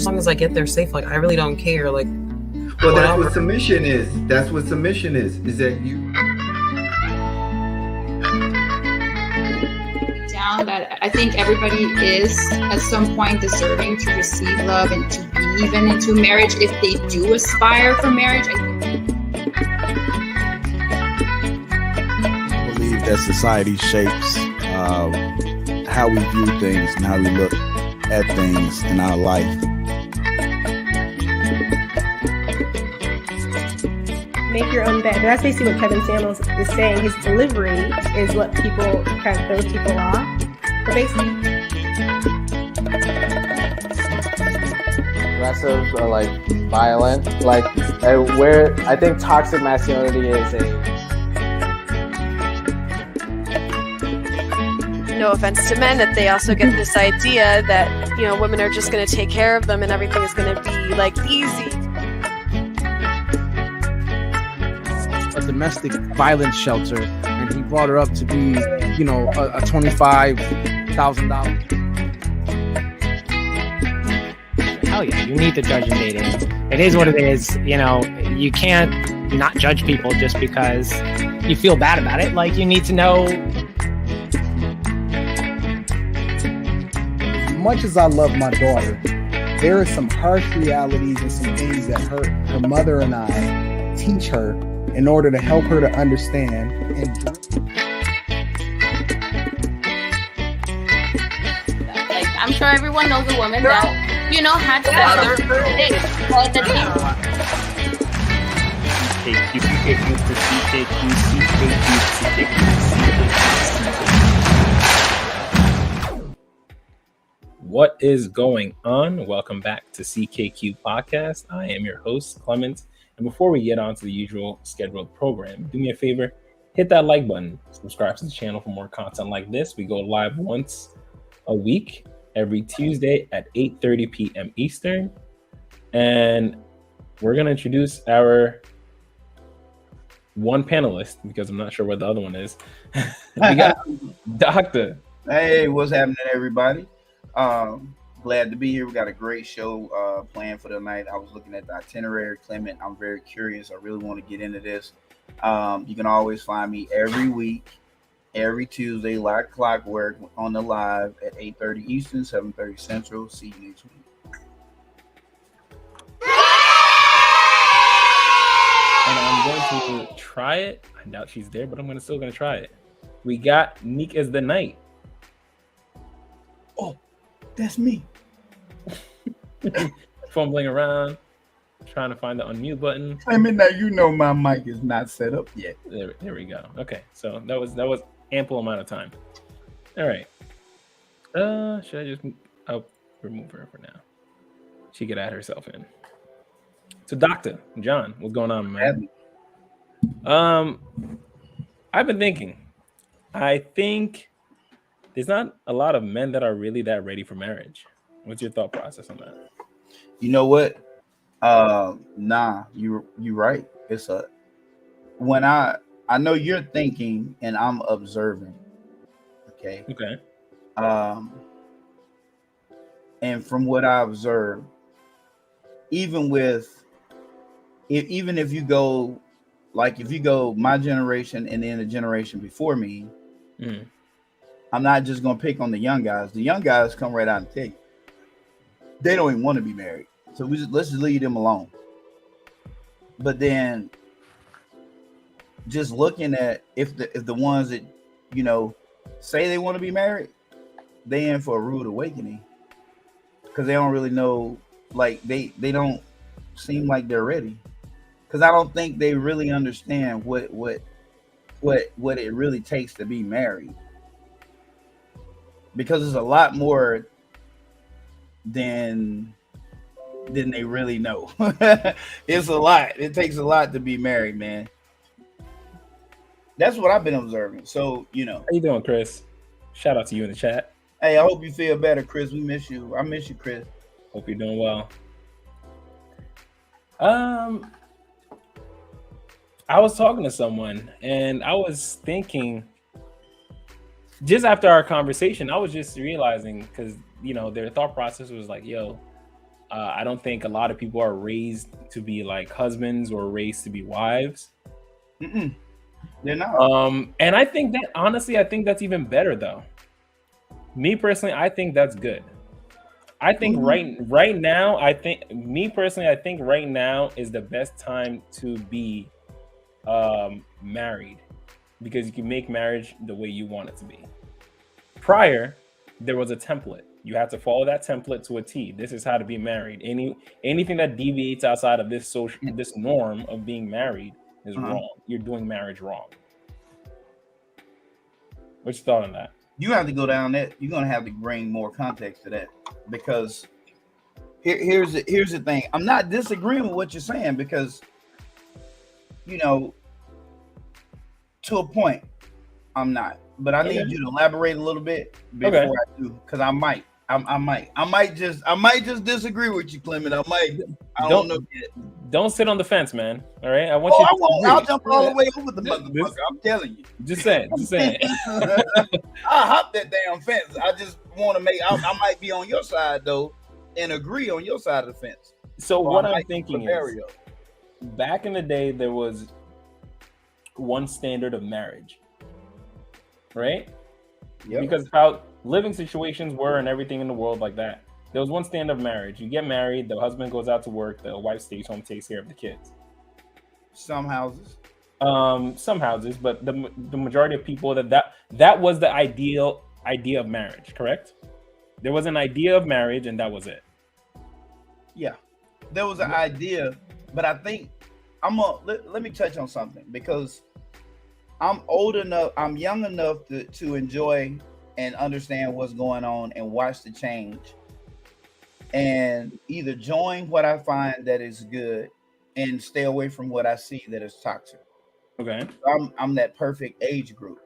as long as I get there safe, like I really don't care. Like, well, that's what submission is. That's what submission is that you down that I think everybody is at some point deserving to receive love and to be even into marriage if they do aspire for marriage. I believe that society shapes how we view things and how we look at things in our life. Make your own bed. And that's basically what Kevin Samuels is saying. His delivery is what people kind of throws people off. But basically, aggressive or like violent, like where I think toxic masculinity is no offense to men, that they also get this idea that, you know, women are just going to take care of them and everything is going to be like easy. A domestic violence shelter, and he brought her up to be, you know, a $25,000. Hell yeah, you need to judge in dating. It is what it is. You know, you can't not judge people just because you feel bad about it. Like, you need to know. As much as I love my daughter, there are some harsh realities and some things that her mother and I teach her in order to help her to understand. Like, I'm sure everyone knows a woman that, you know, had sex with her dick. But the What is going on? Welcome back to CKQ Podcast. I am your host, Clement. And before we get on to the usual scheduled program, do me a favor, hit that like button, subscribe to the channel for more content like this. We go live once a week, every Tuesday at 8:30 p.m. Eastern. And we're going to introduce our one panelist, because I'm not sure what the other one is. We got Doctor. Hey, what's happening, everybody? Glad to be here. We got a great show planned for the night. I was looking at the itinerary, Clement. I'm very curious. I really want to get into this. You can always find me every week, every Tuesday, like clockwork, on the live at 8:30 Eastern, 7:30 Central. See you next week. And I'm going to try it. I doubt she's there, but I'm still going to try it. We got Meek as the Night. Oh, that's me. Fumbling around, trying to find the unmute button. I mean, now you know my mic is not set up yet. There we go. Okay, so that was ample amount of time. All right. Should I just? I'll remove her for now. She could add herself in. So, Doctor John, what's going on, man? I've been thinking. I think there's not a lot of men that are really that ready for marriage. What's your thought process on that? You know what? Nah, you're right. It's when I know you're thinking and I'm observing. Okay. And from what I observe, even if you go my generation and then the generation before me, I'm not just gonna pick on the young guys. The young guys come right out and tell you they don't even want to be married. So let's just leave them alone. But then just looking at if the ones that, you know, say they want to be married, they in for a rude awakening, because they don't really know, like they don't seem like they're ready, because I don't think they really understand what it really takes to be married, because it's a lot more than they really know. It's a lot. It takes a lot to be married, man. That's what I've been observing. So, you know. How you doing, Chris? Shout out to you in the chat. Hey, I hope you feel better, Chris. We miss you. I miss you, Chris. Hope you're doing well. I was talking to someone and I was thinking, just after our conversation, I was just realizing, because, you know, their thought process was like, yo, I don't think a lot of people are raised to be like husbands or raised to be wives. They're not. And I think that honestly, I think that's even better though. Me personally, I think that's good. I think right now, I think right now is the best time to be married, because you can make marriage the way you want it to be. Prior, there was a template. You have to follow that template to a T. This is how to be married. Anything that deviates outside of this norm of being married is wrong. You're doing marriage wrong. What's your thought on that? You have to go down that. You're gonna have to bring more context to that, because here's the thing. I'm not disagreeing with what you're saying, because to a point, I'm not. But I need you to elaborate a little bit before I do, because I might just disagree with you, Clement. I don't know yet. Don't sit on the fence, man. All right, I won't. I'll jump all the way over the motherfucker. I'm telling you. Just saying. I'll hop that damn fence. I just want to make. I might be on your side though, and agree on your side of the fence. So what I'm thinking is, back in the day, there was one standard of marriage, right? Yeah. Because how living situations were and everything in the world like that. There was one standard of marriage. You get married, the husband goes out to work, the wife stays home, takes care of the kids. Some houses. But the majority of people that was the idea of marriage, correct? There was an idea of marriage, and that was it. Yeah, there was an idea, but I think let me touch on something, because I'm young enough to enjoy and understand what's going on and watch the change, and either join what I find that is good and stay away from what I see that is toxic. Okay. I'm that perfect age group.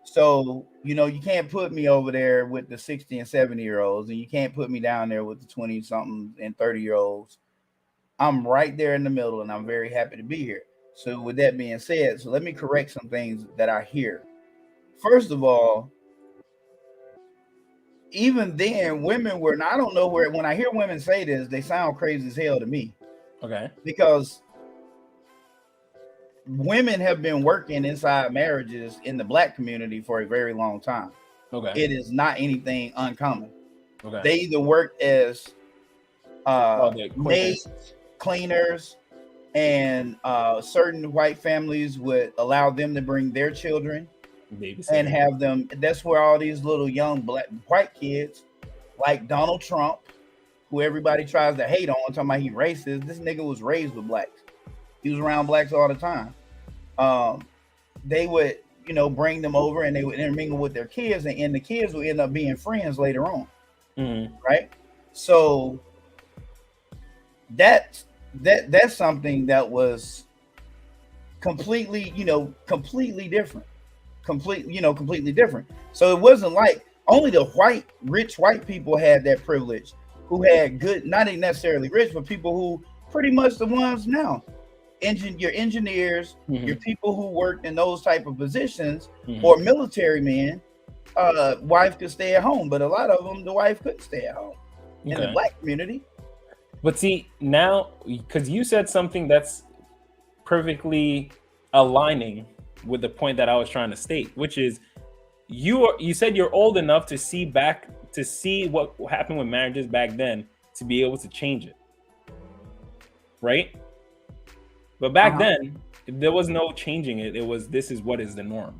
So, you can't put me over there with the 60 and 70-year-olds, and you can't put me down there with the 20-something and 30-year-olds. I'm right there in the middle, and I'm very happy to be here. So with that being said, let me correct some things that I hear. First of all, even then, women were, and I don't know when I hear women say this, they sound crazy as hell to me. Okay. Because women have been working inside marriages in the Black community for a very long time. Okay. It is not anything uncommon. Okay. They either work as maids, cleaners, and certain white families would allow them to bring their children and have them. That's where all these little young white kids like Donald Trump, who everybody tries to hate on, talking about he racist. This nigga was raised with blacks. He was around blacks all the time. They would, bring them over, and they would intermingle with their kids, and the kids would end up being friends later on. Right? So that's something that was completely different. Completely different. So it wasn't like only the rich white people had that privilege, who had good, not necessarily rich, but people who pretty much the ones now. Your engineers, your people who worked in those type of positions, or military men, wife could stay at home, but a lot of them, the wife couldn't stay at home in the Black community. But see, now, because you said something that's perfectly aligning with the point that I was trying to state, which is you said you're old enough to see what happened with marriages back then to be able to change it, right? But back then, there was no changing it. It was, this is what is the norm.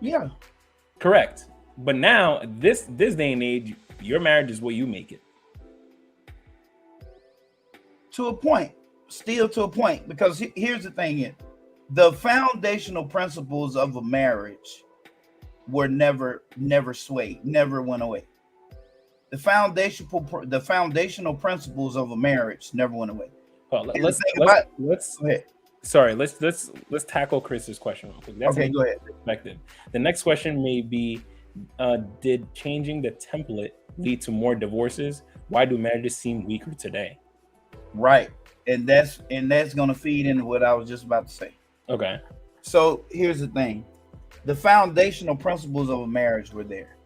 Yeah. Correct. But now, this day and age, your marriage is what you make it. To a point. Still to a point. Because here's the thing. The foundational principles of a marriage were never swayed, never went away. The foundational principles of a marriage never went away. Well, let's tackle Chris's question real quick. That's okay, go ahead. Perspective. The next question may be, did changing the template lead to more divorces? Why do marriages seem weaker today? Right. And that's going to feed into what I was just about to say. Okay. So here's the thing. The foundational principles of a marriage were there.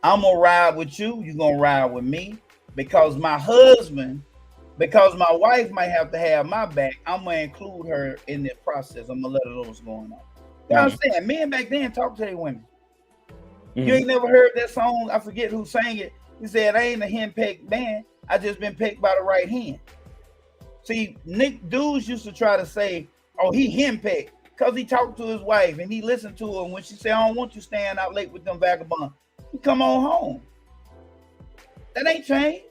I'm going to ride with you. You're going to ride with me. because my wife might have to have my back, I'm gonna include her in the process. I'm gonna let her know what's going on. You understand? Men back then talk to their women. You ain't never heard that song? I forget who sang it. He said, "I ain't a henpecked man. I just been pecked by the right hand." See, dudes used to try to say, "Oh, he henpecked," because he talked to his wife and he listened to her. And when she said, "I don't want you staying out late with them vagabonds," he come on home. That ain't changed.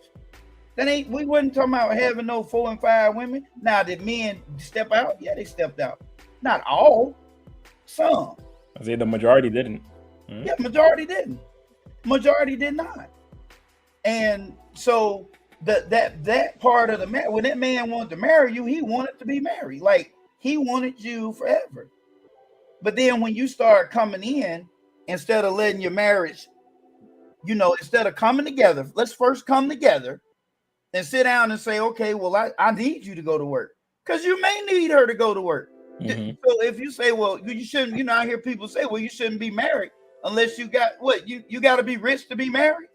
We wasn't talking about having no 4 and 5 women. Now, did men step out? Yeah, they stepped out. Not all. Some. I say the majority didn't. Yeah, majority didn't. Majority did not. And so that part of the man, when that man wanted to marry you, he wanted to be married. Like, he wanted you forever. But then when you start coming in, instead of letting your marriage, instead of coming together, let's first come together and sit down and say, okay, well, I need you to go to work, because you may need her to go to work. So if you say, well, you shouldn't, I hear people say, well, you shouldn't be married unless you got what? You got to be rich to be married,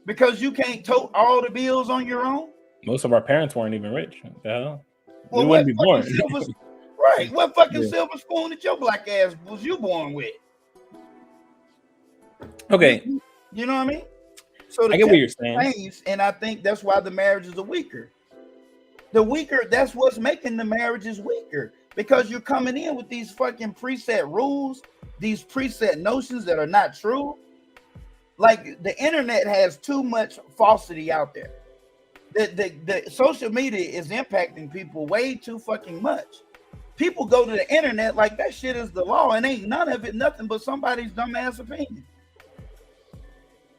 because you can't tote all the bills on your own. Most of our parents weren't even rich. What the hell? Well, we wouldn't be born. Right. What fucking silver spoon that your black ass was you born with? Okay. You know what I mean? So I get what you're saying. And I think that's why the marriages are weaker. That's what's making the marriages weaker, because you're coming in with these fucking preset rules, these preset notions that are not true. Like, the internet has too much falsity out there. The social media is impacting people way too fucking much. People go to the internet like that shit is the law, and ain't none of it nothing but somebody's dumbass opinion.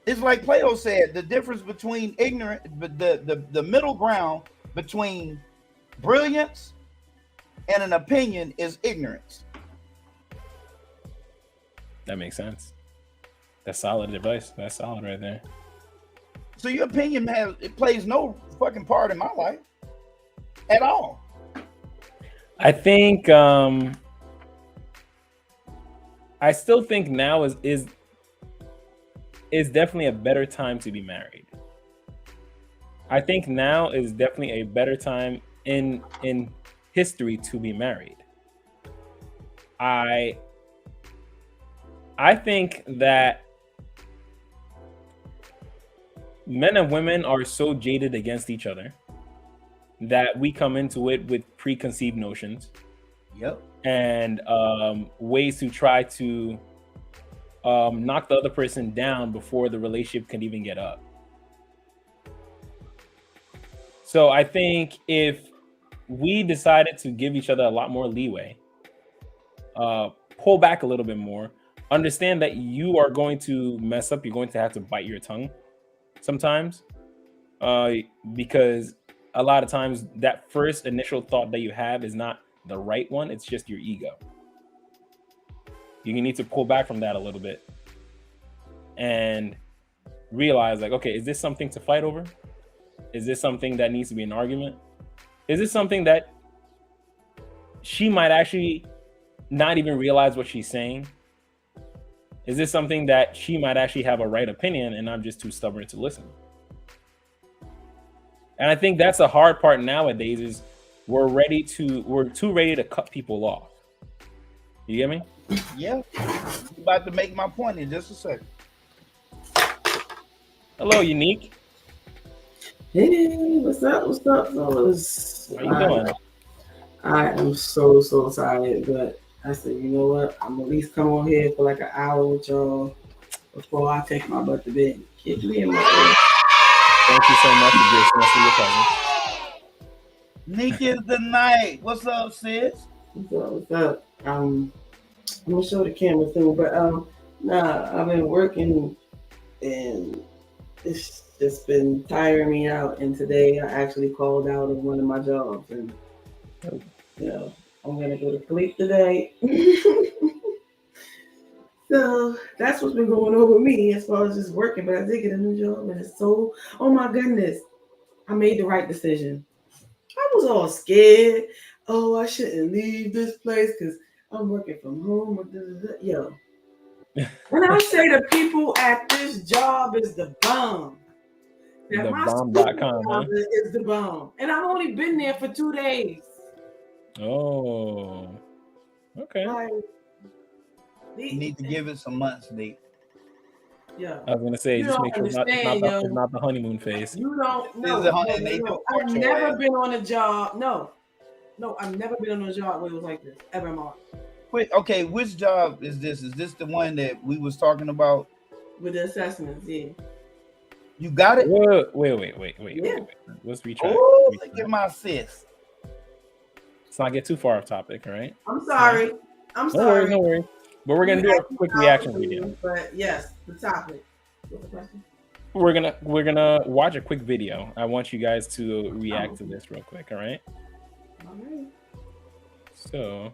It's like Plato said, the difference between the middle ground between brilliance and an opinion is ignorance. That makes sense. That's solid advice. That's solid right there. So your opinion plays no fucking part in my life at all. I think I still think now is definitely a better time to be married. I think now is definitely a better time in history to be married. I think that men and women are so jaded against each other that we come into it with preconceived notions. Yep. And ways to try to knock the other person down before the relationship can even get up. So I think if we decided to give each other a lot more leeway, pull back a little bit more, understand that you are going to mess up, you're going to have to bite your tongue sometimes, because a lot of times that first initial thought that you have is not the right one, it's just your ego. You need to pull back from that a little bit and realize, like, okay, is this something to fight over? Is this something that needs to be an argument? Is this something that she might actually not even realize what she's saying? Is this something that she might actually have a right opinion and I'm just too stubborn to listen? And I think that's the hard part nowadays is we're too ready to cut people off. You get me? Yeah. I'm about to make my point in just a second. Hello, Unique. Hey, what's up, fellas? How you doing? I am so tired, but I said, you know what? I'm at least come on here for like an hour with y'all before I take my butt to bed. Kick me in my bed. Thank you so much for gracing us with your presence. Nick is the night. What's up, sis? What's up? I'm gonna show the camera soon, but I've been working and it's just been tiring me out. And today I actually called out of one of my jobs, and I'm gonna go to sleep today. So that's what's been going on with me as far as just working. But I did get a new job, and it's so, oh my goodness, I made the right decision. I was all scared. Oh, I shouldn't leave this place because I'm working from home. Yo, when I say the people at this job is the bomb, Thebomb.com, huh? Is the bomb, and I've only been there for 2 days. Oh, okay. Like, You need to give it some months, Nate. Yeah. I was gonna say, You just don't make sure it's not the honeymoon phase. You don't know. I've your never ass. been on a job. No, I've never been on a job where it was like this ever in my life. Wait, okay, which job is this? Is this the one that we was talking about? With the assessments, yeah. You got it? Wait. Yeah. Let's retry. Oh, look at my sis. Let's not get too far off topic, all right? I'm sorry. No worries. But we're gonna do a quick reaction video. But yes, the topic. What's the question? We're gonna watch a quick video. I want you guys to react to this real quick, all right? All right. So.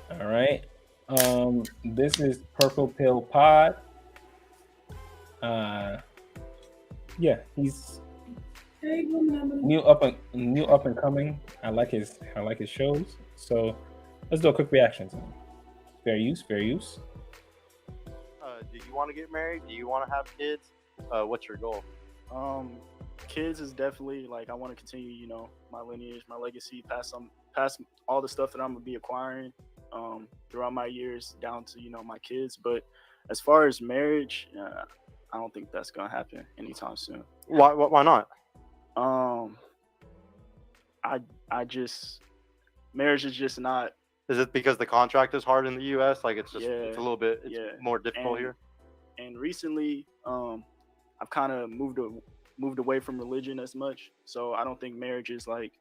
All right. This is Purple Pill Pod. Yeah, he's new up and coming. I like his shows. So let's do a quick reaction to him. Fair use. Do you want to get married? Do you want to have kids? What's your goal? Kids is definitely like I want to continue, my lineage, my legacy, pass all the stuff that I'm gonna be acquiring throughout my years down to my kids. But as far as marriage, I don't think that's gonna happen anytime soon. Why not? I just marriage is just not. Is it because the contract is hard in the U.S.? Like it's a little bit more difficult here. And recently, I've kind of moved away from religion as much, so I don't think marriage is like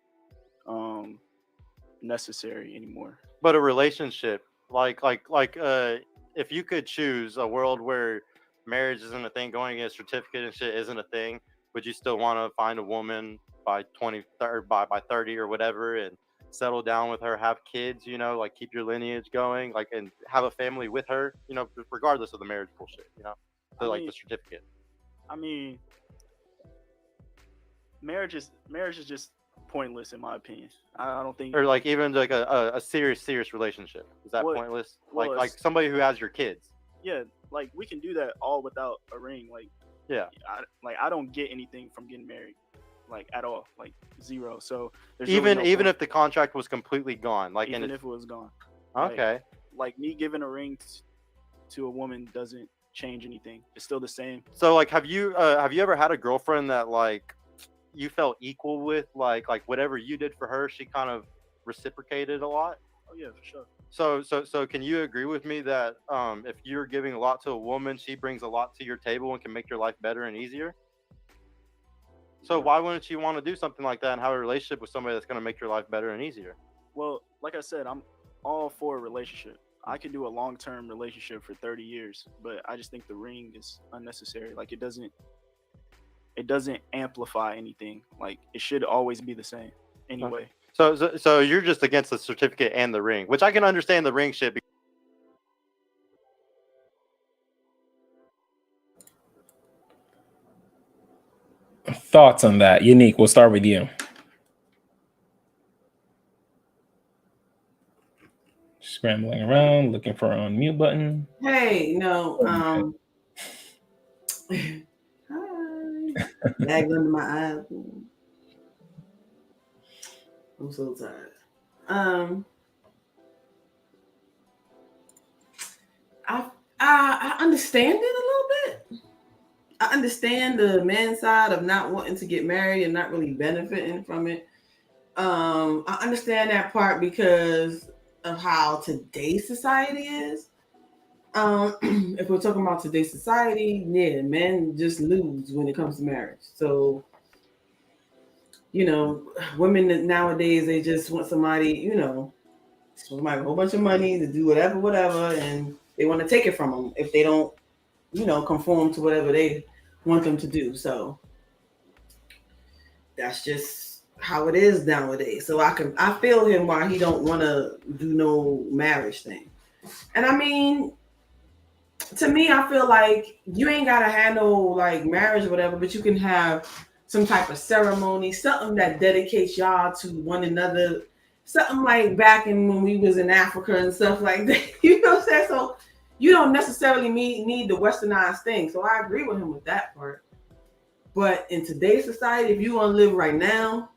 necessary anymore. But a relationship, like if you could choose a world where marriage isn't a thing, going against certificate and shit isn't a thing, would you still want to find a woman by 20 or by 30 or whatever and settle down with her, have kids, like keep your lineage going, like, and have a family with her, regardless of the marriage bullshit, the certificate? I mean, marriage is just pointless in my opinion. I don't think, or like even like a serious relationship, is that pointless? Like somebody who has your kids. Yeah, like we can do that all without a ring. Like, yeah, I don't get anything from getting married, like at all, like zero. So there's even if the contract was completely gone, like even if it was gone. Okay. Like me giving a ring to a woman doesn't change anything. It's still the same. So like, have you ever had a girlfriend that like you felt equal with, like whatever you did for her, she kind of reciprocated a lot? Oh yeah, for sure. So can you agree with me that if you're giving a lot to a woman, she brings a lot to your table and can make your life better and easier? So why wouldn't you want to do something like that and have a relationship with somebody that's going to make your life better and easier? Well, like I said, I'm all for a relationship. I could do a long-term relationship for 30 years, but I just think the ring is unnecessary. Like it doesn't amplify anything. Like it should always be the same anyway. So you're just against the certificate and the ring, which I can understand the ring shit. Thoughts on that? Unique, we'll start with you. Scrambling around, looking for our unmute button. Hey, no. Hi. Bag under my eyes. I'm so tired. I understand it a little bit. I understand the man's side of not wanting to get married and not really benefiting from it. I understand that part because of how today's society is. If we're talking about today's society, yeah, men just lose when it comes to marriage. So, women nowadays, they just want somebody, somebody with a whole bunch of money to do whatever, and they want to take it from them if they don't, conform to whatever they want them to do. So that's just how it is nowadays. So I feel him why he don't want to do no marriage thing. And I mean, to me, I feel like you ain't gotta have no like marriage or whatever, but you can have some type of ceremony, something that dedicates y'all to one another, something like back in when we was in Africa and stuff like that. You know what I'm saying? So You don't necessarily need the westernized thing. So I agree with him with that part. But in today's society, if you want to live right now,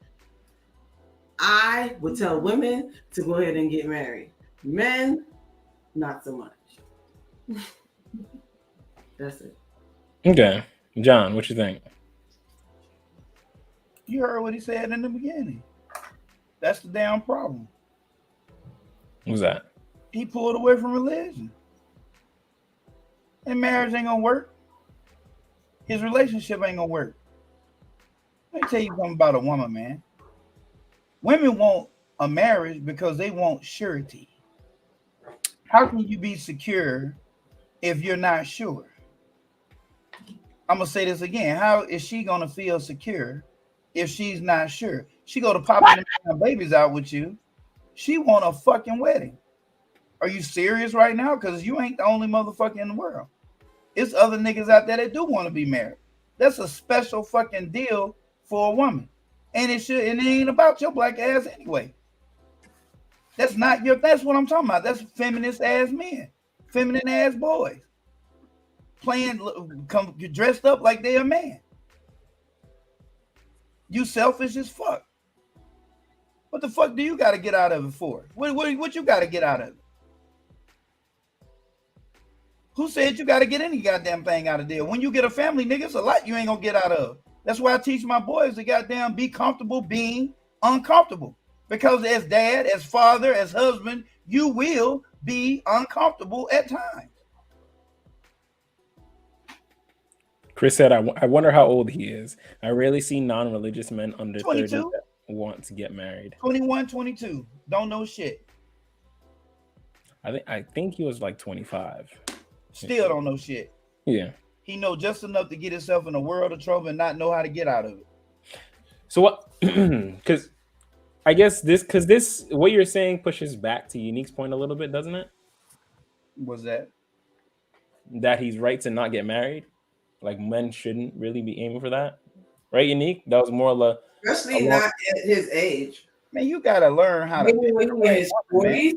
I would tell women to go ahead and get married. Men, not so much. That's it. Okay. John, what you think? You heard what he said in the beginning. That's the damn problem. What's that? He pulled away from religion. And marriage ain't gonna work. His relationship ain't gonna work. Let me tell you something about a woman, man. Women want a marriage because they want surety. How can you be secure if you're not sure? I'm gonna say this again. How is she gonna feel secure if she's not sure? She go to popping them babies out with you. She want a fucking wedding. Are you serious right now? Because you ain't the only motherfucker in the world. It's other niggas out there that do want to be married. That's a special fucking deal for a woman. And it ain't about your black ass anyway. That's what I'm talking about. That's feminist ass men, feminine ass boys. Dressed up like they're a man. You selfish as fuck. What the fuck do you got to get out of it for? What you got to get out of it? Who said you got to get any goddamn thing out of there? When you get a family, nigga, it's a lot you ain't gonna get out of. That's why I teach my boys to goddamn be comfortable being uncomfortable. Because as dad, as father, as husband, you will be uncomfortable at times. Chris said, I wonder how old he is. I rarely see non-religious men under 22. 30 that want to get married. 21, 22. Don't know shit. I think he was like 25. Still don't know shit. Yeah. He know just enough to get himself in a world of trouble and not know how to get out of it. So what? Because I guess this what you're saying pushes back to Unique's point a little bit, doesn't it? What's that? That he's right to not get married. Like men shouldn't really be aiming for that, right? Unique. That was more like, especially not at his age. Man, you gotta learn how to. When he in his 40s,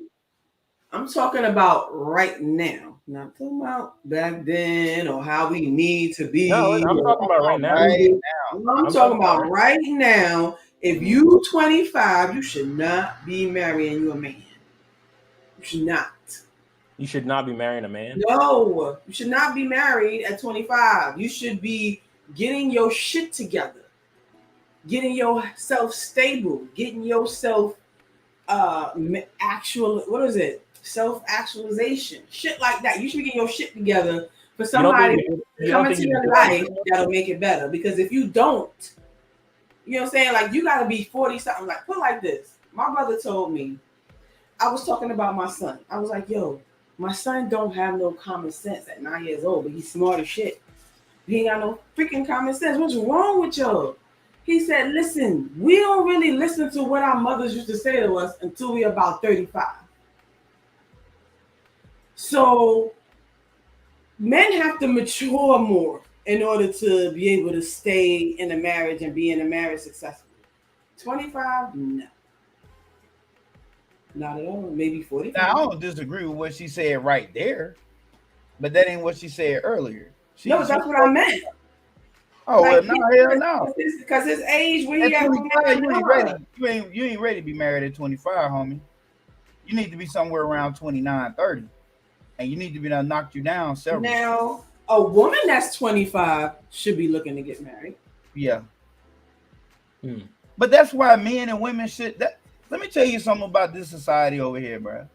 I'm talking about right now. Not talking about back then or how we need to be. No, I'm talking about right now. I'm talking about right now. If you 25, you should not be marrying you a man. You should not. You should not be marrying a man? No, you should not be married at 25. You should be getting your shit together, getting yourself stable, getting yourself self-actualization, shit like that. You should be getting your shit together for somebody to come into your life that'll make it better. Because if you don't, you know what I'm saying? Like, you gotta be 40 something. Like, put it like this. My brother told me, I was talking about my son. I was like, yo, my son don't have no common sense at 9 years old, but he's smart as shit. He ain't got no freaking common sense. What's wrong with y'all? He said, listen, we don't really listen to what our mothers used to say to us until we're about 35. So men have to mature more in order to be able to stay in a marriage and be in a marriage successfully. 25, no. Not at all. Maybe 45. Now, I don't disagree with what she said right there, but that ain't what she said earlier. That's what I meant. Oh, like, well, no, hell no. Because his age, when he at 25, you ain't ready. You ain't ready to be married at 25, homie. You need to be somewhere around 29, 30. And you need to be done knocked you down several. Now, a woman that's 25 should be looking to get married. Yeah. But that's why men and women should. Let me tell you something about this society over here, bro.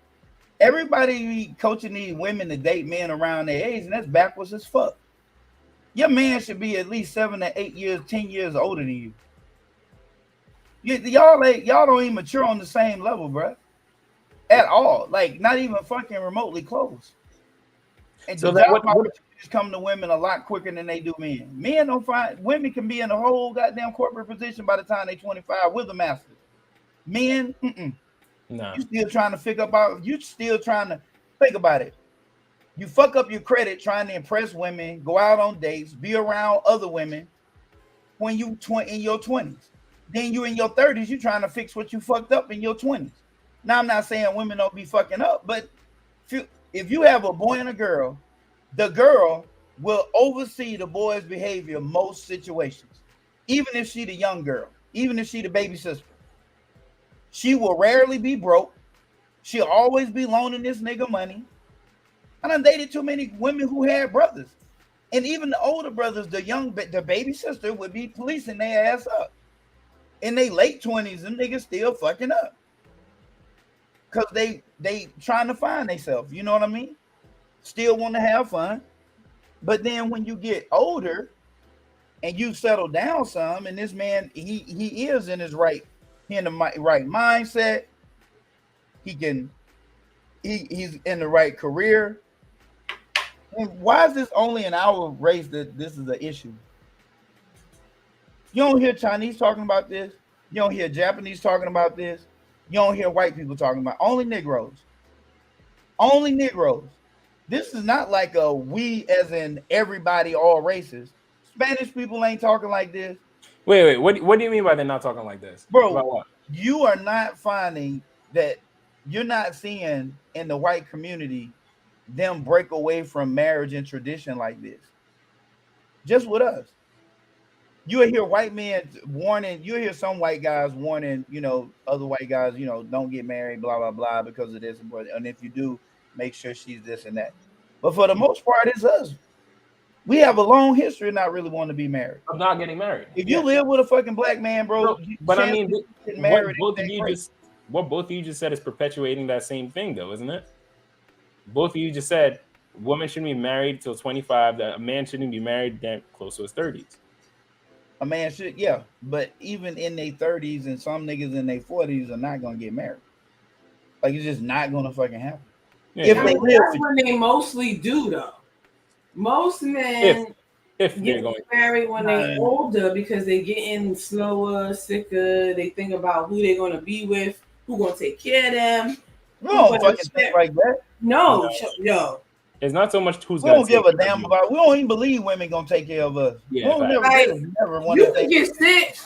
Everybody coaching these women to date men around their age, and that's backwards as fuck. Your man should be at least 7 to 8 years, 10 years older than you. Y'all don't even mature on the same level, bro. At all. Like, not even fucking remotely close. And so that opportunities come to women a lot quicker than they do men. Men don't find women can be in a whole goddamn corporate position by the time they're 25 with a master's. Men, no. You still trying to think about it. You fuck up your credit trying to impress women, go out on dates, be around other women when you in your 20s. Then you in your 30s, you trying to fix what you fucked up in your 20s. Now, I'm not saying women don't be fucking up, but if you have a boy and a girl, the girl will oversee the boy's behavior most situations, even if she the young girl, even if she the baby sister. She will rarely be broke. She'll always be loaning this nigga money. I done dated too many women who had brothers. And even the older brothers, the baby sister would be policing their ass up. In their late 20s, them niggas still fucking up. Because they trying to find themselves, you know what I mean? Still want to have fun. But then when you get older and you settle down some, and this man, he is in his right mindset. He's in the right career. And why is this only in our race that this is an issue? You don't hear Chinese talking about this. You don't hear Japanese talking about this. You don't hear white people talking about only Negroes. Only Negroes. This is not like a we as in everybody, all races. Spanish people ain't talking like this. Wait. What do you mean by they're not talking like this? Bro, about what? You are not finding that you're not seeing in the white community them break away from marriage and tradition like this. Just with us. You will hear white men warning, you hear some white guys warning, other white guys, don't get married, blah, blah, blah, because of this. And if you do, make sure she's this and that. But for the most part, it's us. We have a long history of not really wanting to be married. Of not getting married. If you live with a fucking black man, bro, but I mean, what both of you just said is perpetuating that same thing, though, isn't it? Both of you just said women shouldn't be married till 25, that a man shouldn't be married then close to his 30s. A man should, yeah, but even in their 30s and some niggas in their 40s are not gonna get married. Like, it's just not gonna fucking happen. Yeah, that's what they mostly do, though. Most men if get married when they're older because they're getting slower, sicker. They think about who they're gonna be with, who gonna take care of them. We don't fucking think like that. No, yo. It's not so much who's we don't give a damn about. We don't even believe women gonna take care of us. Yeah, we don't never want you to can get sick.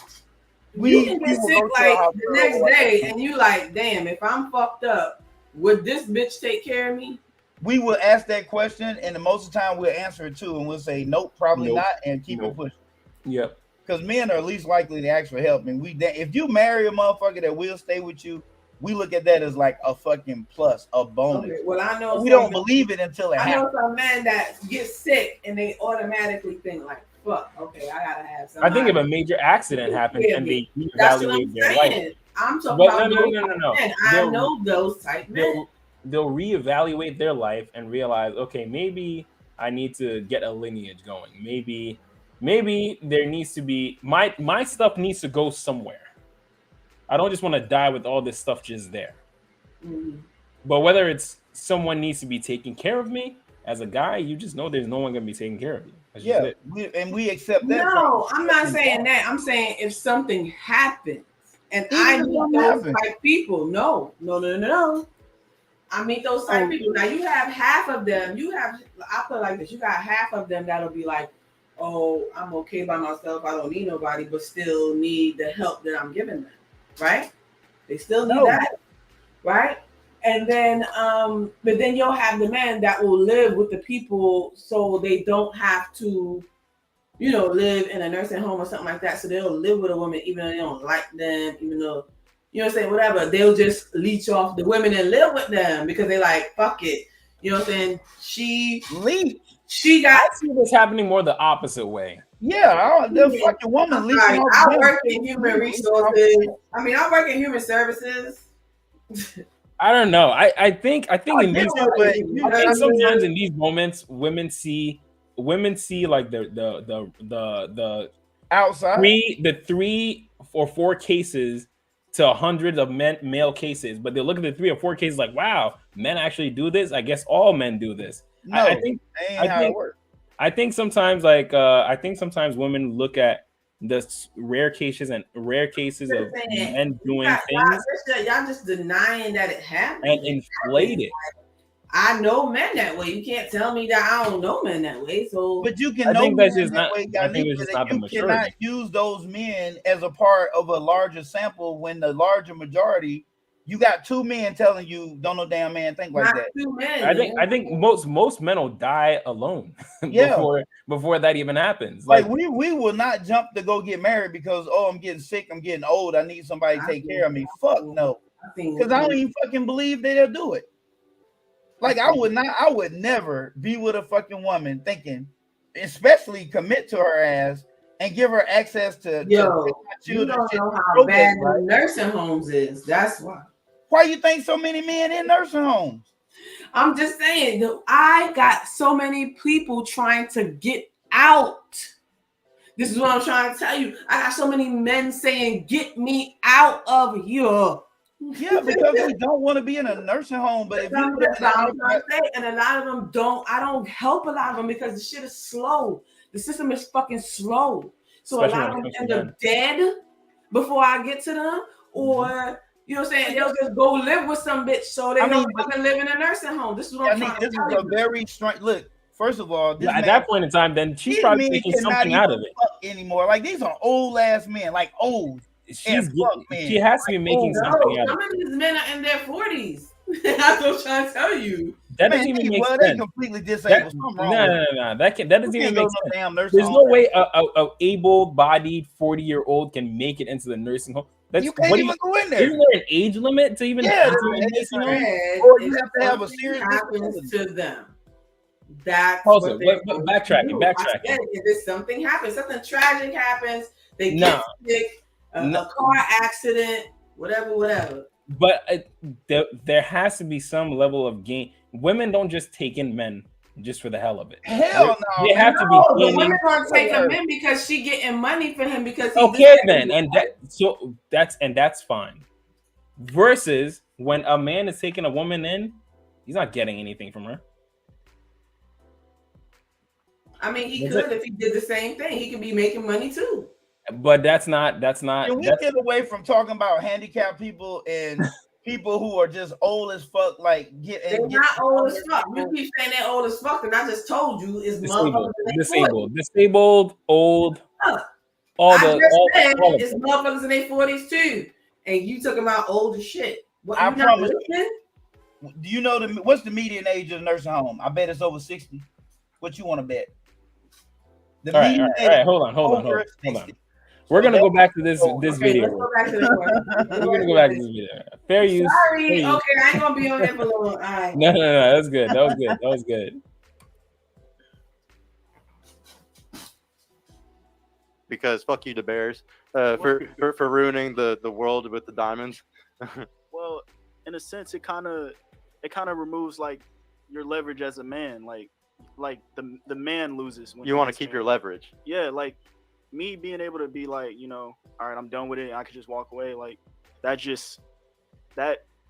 You can get sick like the next day, and you like, damn, if I'm fucked up, would this bitch take care of me? We will ask that question, and the most of the time we'll answer it too, and we'll say nope, probably not, and keep it pushing. Yep. Because men are least likely to ask for help, and if you marry a motherfucker that will stay with you, we look at that as like a fucking plus, a bonus. Okay, well, I know we don't believe it until it happens. I know some men that get sick and they automatically think like, "Fuck, okay, I gotta have somebody." I think if a major accident happens and they reevaluate their life, I'm talking about no. I know those type men. They'll reevaluate their life and realize, okay, maybe I need to get a lineage going. Maybe there needs to be my stuff needs to go somewhere. I don't just want to die with all this stuff just there. Mm-hmm. But whether it's someone needs to be taking care of me as a guy, you just know there's no one going to be taking care of you. That's yeah, we accept that. No, I'm not saying that. I'm saying if something happens and I meet those type people, no. I meet those type people. Now you have half of them. I feel like this. You got half of them that'll be like, oh, I'm okay by myself. I don't need nobody, but still need the help that I'm giving them. Right? They still need that, right? And then, but then you'll have the men that will live with the people so they don't have to, live in a nursing home or something like that. So they'll live with a woman even though they don't like them, even though, you know what I'm saying, whatever. They'll just leech off the women and live with them because they like, fuck it. You know what I'm saying? I see this happening more the opposite way. Yeah, the fucking woman leeching off. I work in human resources. I work in human services. I don't know. I think in these sometimes in these moments, women see like the outside 3 or 4 cases to hundreds of male cases, but they look at the 3 or 4 cases like, wow, men actually do this. I guess all men do this. No, I think how it works. I think sometimes women look at the rare cases of men doing things. Y'all just denying that it happened and inflate it. I know men that way. You can't tell me that I don't know men that way. So, but you can know men that way. You cannot use those men as a part of a larger sample when the larger majority You got two men telling you don't no damn man think like that. Two men. I think most men will die alone Yeah. before that even happens. Like we will not jump to go get married because I'm getting sick, I'm getting old, I need somebody to take care of me. Fuck no. Because I don't even fucking believe that they'll do it. Like I would never be with a fucking woman thinking, especially commit to her ass and give her access to you don't know how bad the nursing homes is. That's why. Why you think so many men in nursing homes? I'm just saying, I got so many people trying to get out. This is what I'm trying to tell you. I got so many men saying, "Get me out of here." Yeah, because we don't want to be in a nursing home. But if you and a lot of them don't. I don't help a lot of them because the shit is slow. The system is fucking slow. So especially a lot of them end up dead before I get to them, or you know what I'm saying? They'll just go live with some bitch so they don't fucking live in a nursing home. This is what I'm trying to tell you. This is a very strong look. First of all, at that point in time, then she's probably taking something out of it anymore. Like these are old ass men, like old. She has to be making something out of it. Some of these men are in their 40s. That's what I'm trying to tell you. That doesn't even make sense. They completely disabled. No. That doesn't even make sense. There's no way a able-bodied 40-year-old can make it into the nursing home. You can't even go in there. Isn't there an age limit to even enter the nursing home? Or you have to have a serious happens to them. That's also backtracking. If something happens, something tragic happens, they get sick, a car accident, whatever. But there has to be some level of gain. Women don't just take in men just for the hell of it. Hell no. They have to be gaining. Women gonna take him in because she getting money for him because that's fine. Versus when a man is taking a woman in, he's not getting anything from her. I mean, he could if he did the same thing. He could be making money too. But that's not. Can we get away from talking about handicapped people and people who are just old as fuck? Like they're not old as fuck. You keep saying they're old as fuck, and I just told you is disabled, old. All it's motherfuckers in their 40s too, and you talking about old as shit. I promise. Do you know what's the median age of the nursing home? I bet it's over 60. What you want to bet? All right. Hold on. We're gonna go back to this video. Let's go back to this one. We're gonna go back to this video. Fair use. Sorry. Okay, I ain't gonna be on there for long. All right. No. That's good. That was good. Because fuck you, the Bears, for ruining the world with the diamonds. Well, in a sense, it kind of removes like your leverage as a man. Like the man loses when you want to keep your leverage. Yeah, like me being able to be like, all right, I'm done with it. I could just walk away. Like that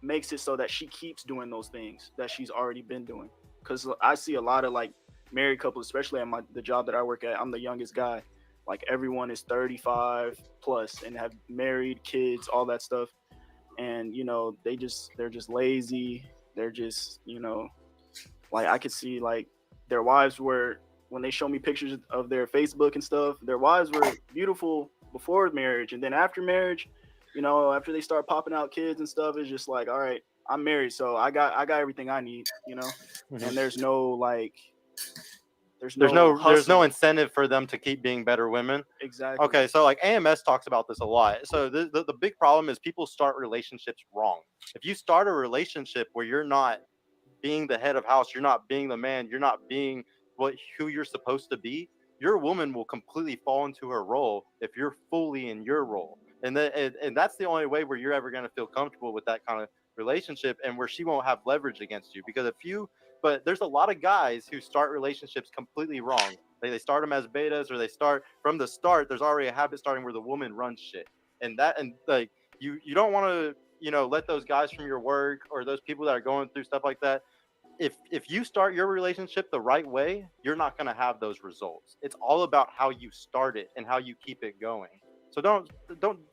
makes it so that she keeps doing those things that she's already been doing. Because I see a lot of like married couples, especially at the job that I work at. I'm the youngest guy. Like everyone is 35 plus and have married, kids, all that stuff. And they're just lazy. They're just like I could see like their wives were, when they show me pictures of their Facebook and stuff, their wives were beautiful before marriage, and then after marriage, after they start popping out kids and stuff, it's just like, all right, I'm married, so I got everything I need, and there's no incentive for them to keep being better women. Exactly. Okay, so like AMS talks about this a lot. So the big problem is people start relationships wrong. If you start a relationship where you're not being the head of house, you're not being the man, you're not being who you're supposed to be, your woman will completely fall into her role if you're fully in your role. And that's the only way where you're ever going to feel comfortable with that kind of relationship, and where she won't have leverage against you. Because but there's a lot of guys who start relationships completely wrong. They start them as betas, or they start from the start. There's already a habit starting where the woman runs shit, and like you don't want to let those guys from your work or those people that are going through stuff like that. If you start your relationship the right way, you're not going to have those results. It's all about how you start it and how you keep it going. So don't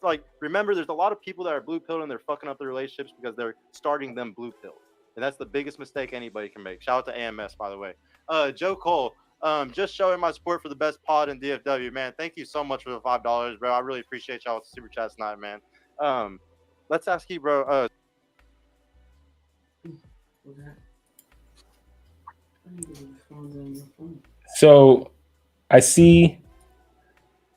like, remember, there's a lot of people that are blue pilled and they're fucking up their relationships because they're starting them blue pilled. And that's the biggest mistake anybody can make. Shout out to AMS, by the way. Joe Cole, just showing my support for the best pod in DFW, man. Thank you so much for the $5, bro. I really appreciate y'all with the super chats tonight, man. Let's ask you, bro. So I see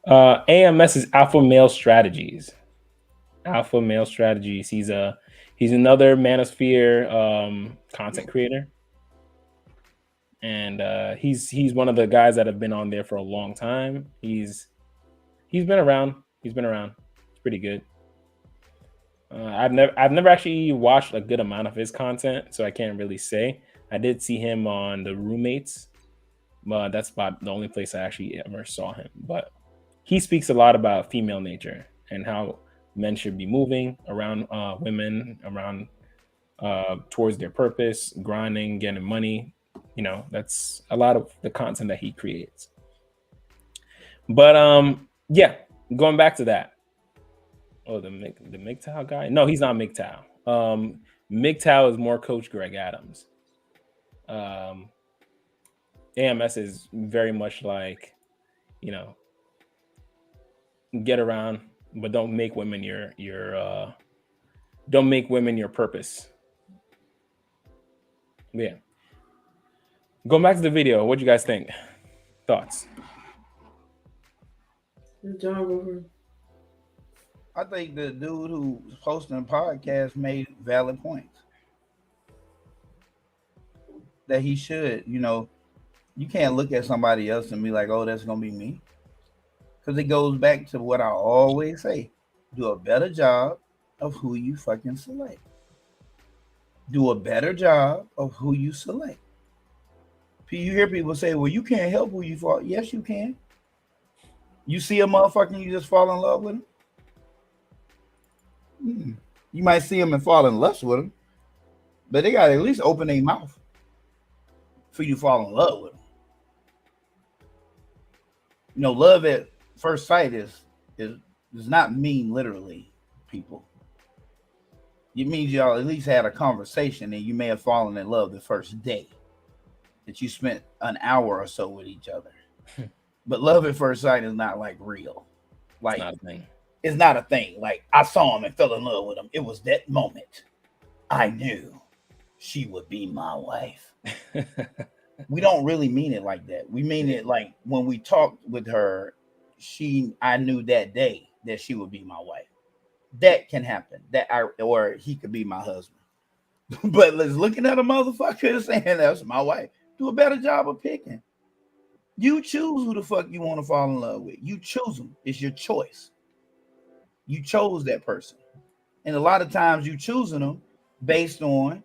AMS is Alpha Male Strategies. Alpha Male Strategies. He's another Manosphere content creator. And he's one of the guys that have been on there for a long time. He's been around. He's pretty good. I've never actually watched a good amount of his content, so I can't really say. I did see him on The Roommates, but that's about the only place I actually ever saw him. But he speaks a lot about female nature and how men should be moving around women, around towards their purpose, grinding, getting money. You know, that's a lot of the content that he creates. But yeah, going back to that. Oh, the MGTOW guy? No, he's not MGTOW. MGTOW is more Coach Greg Adams. AMS is very much like, you know, get around, but don't make women your purpose. Yeah. Going back to the video, what do you guys think? Thoughts? I think the dude who was posting a podcast made valid points. That he should, you know, you can't look at somebody else and be like, oh, that's gonna be me. Because it goes back to what I always say. Do a better job of who you fucking select. Do a better job of who you select. You hear people say, well, you can't help who you fall. Yes, you can. You see a motherfucker and you just fall in love with him. You might see him and fall in lust with him, but they gotta at least open their mouth for you to fall in love with them. You know, love at first sight does not mean literally, people. It means y'all at least had a conversation and you may have fallen in love the first day that you spent an hour or so with each other. But love at first sight is not like real. Like, it's not a thing. It's not a thing. Like, I saw him and fell in love with him. It was that moment I knew she would be my wife. We don't really mean it like that. We mean it like when we talked with her, I knew that day that she would be my wife. That can happen. Or he could be my husband. But let's looking at a motherfucker and saying that's my wife. Do a better job of picking. You choose who the fuck you want to fall in love with. You choose them. It's your choice. You chose that person. And a lot of times you choosing them based on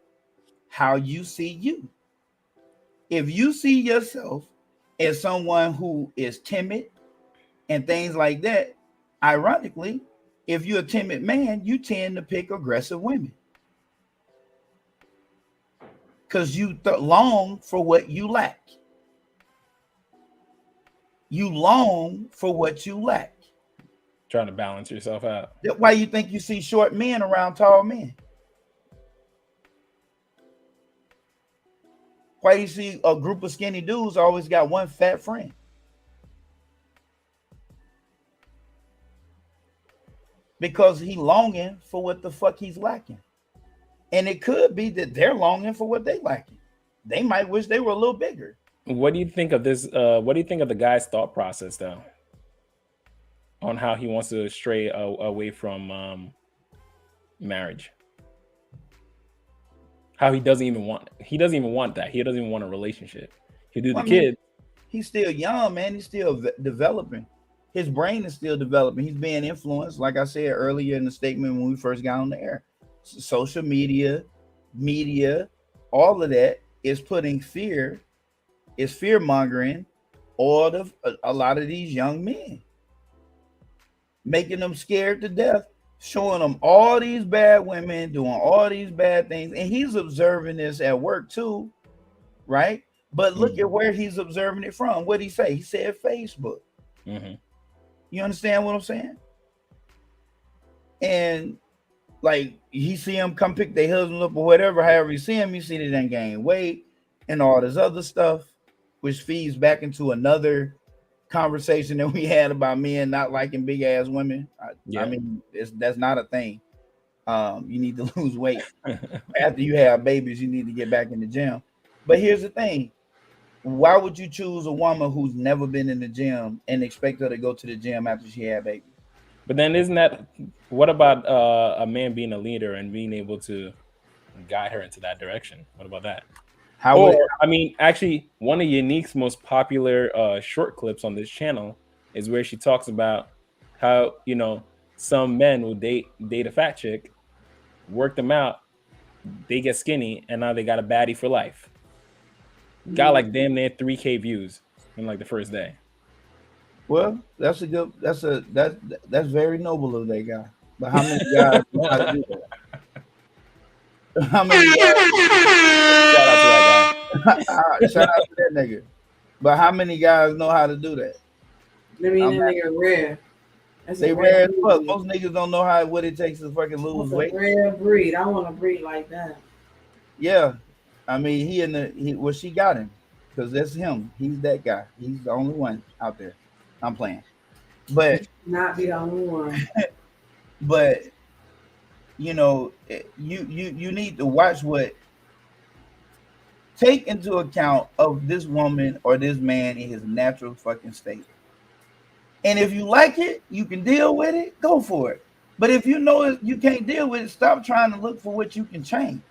how you see you. If you see yourself as someone who is timid and things like that, ironically, if you're a timid man, you tend to pick aggressive women. Because you long for what you lack. You long for what you lack. Trying to balance yourself out. That's why you think you see short men around tall men. Why you see a group of skinny dudes always got one fat friend. Because he longing for what the fuck he's lacking. And it could be that they're longing for what they lacking. They might wish they were a little bigger. What do you think of this? What do you think of the guy's thought process, though, on how he wants to stray away from marriage? How he doesn't even want that. He doesn't even want a relationship. He'll do the kid. He's still young, man. He's still developing. His brain is still developing. He's being influenced, like I said earlier in the statement when we first got on the air. Social media, all of that is putting fear. Is fear-mongering a lot of these young men, making them scared to death, showing them all these bad women doing all these bad things. And he's observing this at work too, right? But look at where he's observing it from. What did he say? He said Facebook. You understand what I'm saying? And like, he see them come pick their husband up or whatever, however you see him, you see they done gain weight and all this other stuff, which feeds back into another conversation that we had about men not liking big ass women. I mean, that's not a thing. You need to lose weight. After you have babies, you need to get back in the gym. But here's the thing. Why would you choose a woman who's never been in the gym and expect her to go to the gym after she had babies? But then isn't that, what about a man being a leader and being able to guide her into that direction? What about that? Actually, one of Unique's most popular short clips on this channel is where she talks about how, some men will date a fat chick, work them out, they get skinny, and now they got a baddie for life. Got like damn near 3K views in like the first day. Well, that's very noble of that guy. But how many guys know how to do that? How many guys? Shout out to that guy. Shout out to that nigga. But how many guys know how to do that? I mean, that nigga rare. They rare as fuck. Most niggas don't know what it takes to fucking lose weight. Rare breed. I want to breed like that. Yeah, I mean, she got him because that's him. He's that guy. He's the only one out there. I'm playing, but not the only one. But you need to watch take into account of this woman or this man in his natural fucking state. And if you like it, you can deal with it, go for it. But if you know you can't deal with it, stop trying to look for what you can change.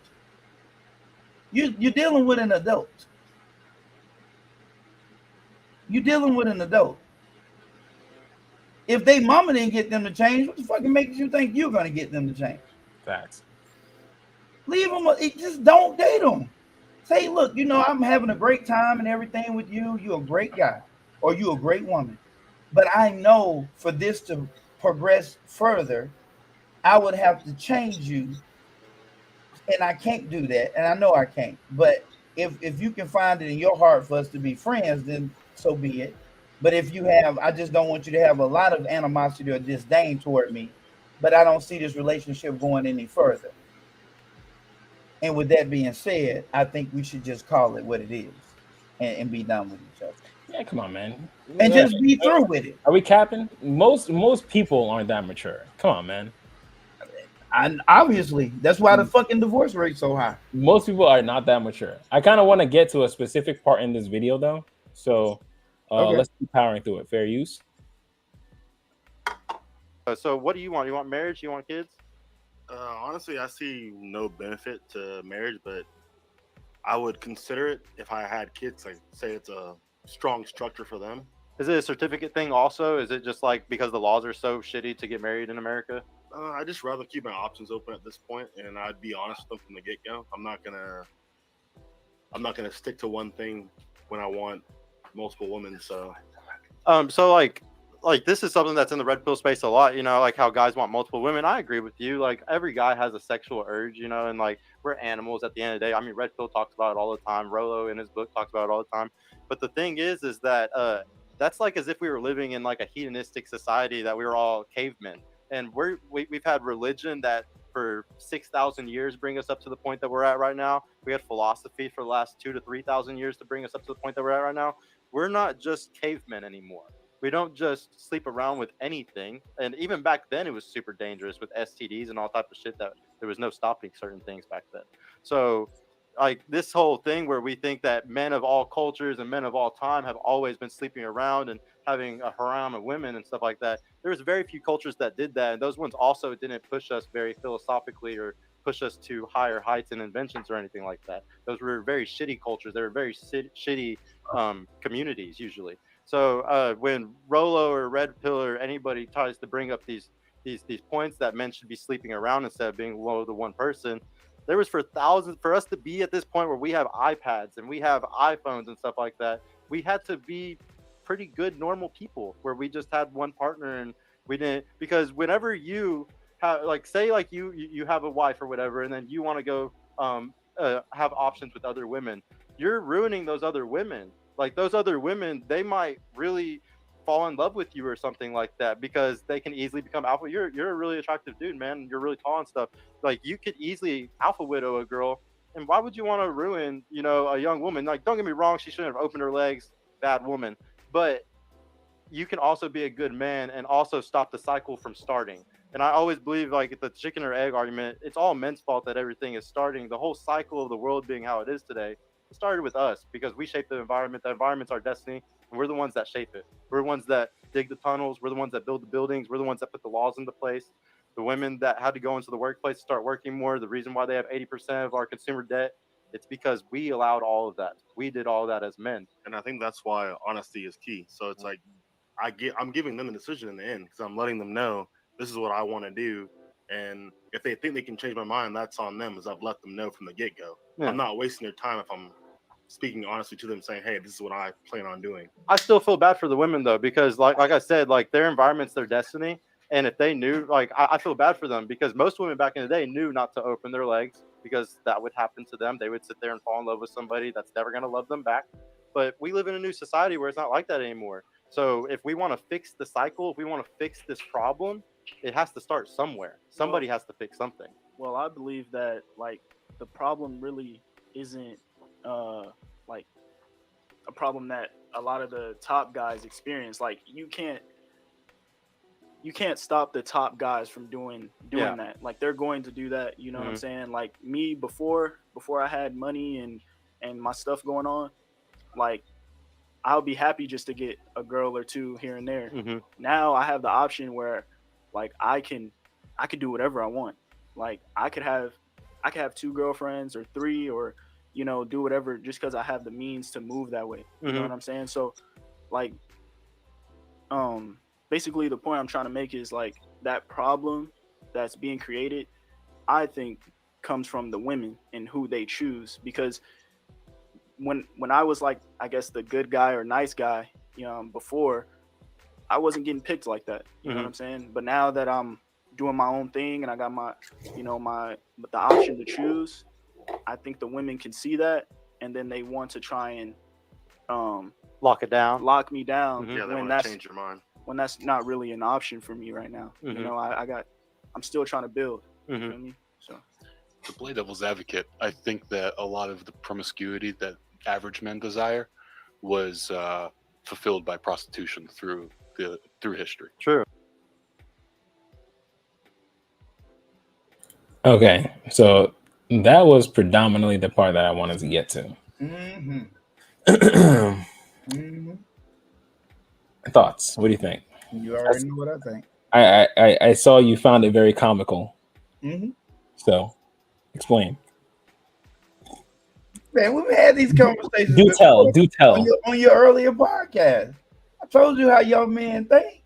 You're dealing with an adult. You're dealing with an adult. If they mama didn't get them to change, what the fuck makes you think you're going to get them to change? Facts. Leave them. Just don't date them. Say, look, I'm having a great time and everything with you. You're a great guy or you're a great woman. But I know for this to progress further, I would have to change you. And I can't do that. And I know I can't. But if you can find it in your heart for us to be friends, then so be it. But if you I just don't want you to have a lot of animosity or disdain toward me. But I don't see this relationship going any further. And with that being said, I think we should just call it what it is and be done with each other. Yeah, come on, man. And just be through with it. Are we capping? Most people aren't that mature. Come on, man. And obviously, that's why the fucking divorce rate's so high. Most people are not that mature. I kind of want to get to a specific part in this video, though. So let's keep powering through it. Fair use. So what do you want? You want marriage? You want kids? Honestly, I see no benefit to marriage, but I would consider it if I had kids. Like, say it's a strong structure for them. Is it a certificate thing also? Is it just like because the laws are so shitty to get married in America? I'd just rather keep my options open at this point, and I'd be honest with them from the get-go. I'm not gonna stick to one thing when I want multiple women. So like this is something that's in the red pill space a lot, like how guys want multiple women. I agree with you. Like every guy has a sexual urge, and like we're animals at the end of the day. I mean, red pill talks about it all the time. Rollo in his book talks about it all the time. But the thing is that that's like as if we were living in like a hedonistic society, that we were all cavemen. And we've had religion that for 6,000 years bring us up to the point that we're at right now. We had philosophy for the last 2,000 to 3,000 years to bring us up to the point that we're at right now. We're not just cavemen anymore. We don't just sleep around with anything. And even back then, it was super dangerous with STDs and all type of shit that there was no stopping certain things back then. So like this whole thing where we think that men of all cultures and men of all time have always been sleeping around and having a harem of women and stuff like that. There was very few cultures that did that. And those ones also didn't push us very philosophically or push us to higher heights and inventions or anything like that. Those were very shitty cultures. They were very shitty communities usually. So when Rollo or Red Pill or anybody tries to bring up these points that men should be sleeping around instead of being low to one person, there was for us to be at this point where we have iPads and we have iPhones and stuff like that. We had to be pretty good normal people where we just had one partner and we didn't, because whenever you have like say like you have a wife or whatever and then you want to go have options with other women, you're ruining those other women. Like those other women, they might really fall in love with you or something like that because they can easily become alpha. You're a really attractive dude, man. You're really tall and stuff. Like you could easily alpha widow a girl. And why would you want to ruin, a young woman? Like, don't get me wrong, she shouldn't have opened her legs, bad woman. But you can also be a good man and also stop the cycle from starting. And I always believe like the chicken or egg argument, it's all men's fault that everything is starting. The whole cycle of the world being how it is today, it started with us because we shape the environment. The environment's our destiny, and we're the ones that shape it. We're the ones that dig the tunnels. We're the ones that build the buildings. We're the ones that put the laws into place. The women that had to go into the workplace to start working more, the reason why they have 80% of our consumer debt, it's because we allowed all of that. We did all of that as men. And I think that's why honesty is key. So it's like I'm giving them the decision in the end because I'm letting them know this is what I want to do. And if they think they can change my mind, that's on them, as I've let them know from the get-go. Yeah. I'm not wasting their time if I'm speaking honestly to them, saying, hey, this is what I plan on doing. I still feel bad for the women though, because like I said, like their environment's their destiny. And if they knew, like I feel bad for them because most women back in the day knew not to open their legs because that would happen to them. They would sit there and fall in love with somebody that's never going to love them back. But we live in a new society where it's not like that anymore. So if we want to fix the cycle, if we want to fix this problem, it has to start somewhere. Somebody has to fix something. Well, I believe that like the problem really isn't like a problem that a lot of the top guys experience. Like you can't stop the top guys from doing that. Like they're going to do that. You know what I'm saying? Like me before I had money and my stuff going on, like I'll be happy just to get a girl or two here and there. Now I have the option where like I can do whatever I want. Like I could have 2 girlfriends or 3 or, you know, do whatever just because I have the means to move that way. You know what I'm saying? So like basically the point I'm trying to make is like that problem that's being created, I think comes from the women and who they choose. Because when I was like, I guess the good guy or nice guy, you know, before, I wasn't getting picked like that. You know what I'm saying? But now that I'm doing my own thing and I got my, you know, the option to choose, I think the women can see that and then they want to try and lock me down. Yeah, they when want to change your mind. When that's not really an option for me right now. You know, I'm still trying to build. You know what I mean? So to play devil's advocate, I think that a lot of the promiscuity that average men desire was fulfilled by prostitution through history. True. Okay, so that was predominantly the part that I wanted to get to. Thoughts? What do you think? You already know what I think. I saw you found it very comical. So, explain. Man, we've had these conversations. Do tell. On your earlier podcast, I told you how young men think,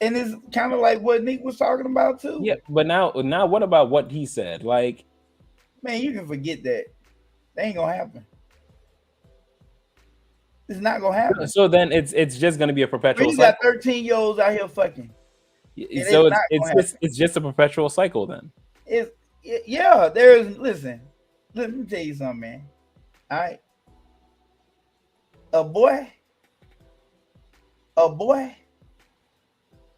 and it's kind of like what Nick was talking about too. Yeah, but now, what about what he said? Like, man, you can forget that. That ain't gonna happen. It's not gonna happen. So then it's just gonna be a perpetual. You got 13-year-olds out here fucking. So it's just a perpetual cycle then. Listen, let me tell you something, man. All right. A boy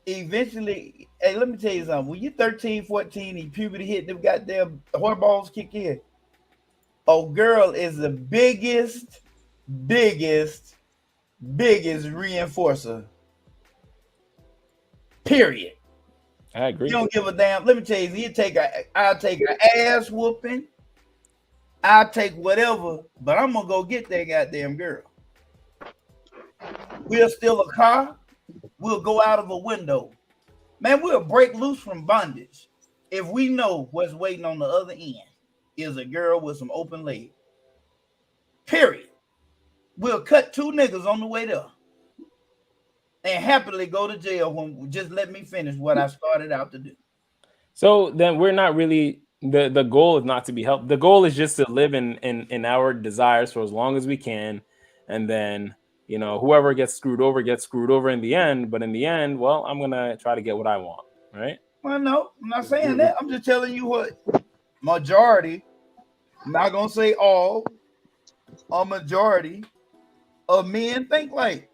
eventually, hey, let me tell you something. When you're 13, 14, and puberty hit, them goddamn hormones kick in. A girl is the biggest reinforcer. Period. I agree. You don't give a damn. Let me tell you, I'll take an ass whooping. I'll take whatever, but I'm gonna go get that goddamn girl. We'll steal a car. We'll go out of a window. Man, we'll break loose from bondage if we know what's waiting on the other end is a girl with some open legs. Period. We'll cut 2 niggas on the way there and happily go to jail when just let me finish what I started out to do. So then we're not really the goal is not to be helped. The goal is just to live in our desires for as long as we can, and then you know whoever gets screwed over in the end. But in the end, well, I'm gonna try to get what I want, right? Well, no, I'm not saying that. I'm just telling you what majority. I'm not gonna say all. A majority of men think like.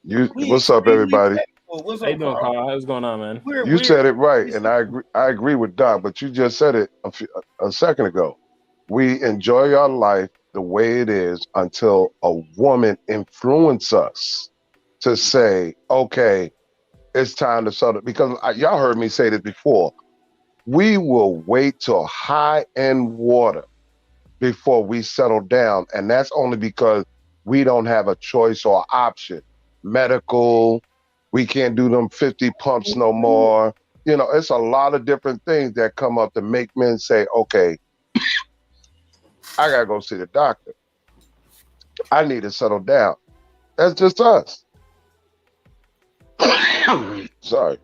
What's up, everybody? What's How you doing, Carl? What's going on, man? You said it right, and I agree with Doc, but you just said it a second ago. We enjoy our life the way it is until a woman influences us to say, okay, it's time to settle, because y'all heard me say this before. We will wait till high end water before we settle down, and that's only because we don't have a choice or option. Medical, we can't do them 50 pumps no more. You know, it's a lot of different things that come up to make men say, okay, I gotta go see the doctor. I need to settle down. That's just us. Sorry.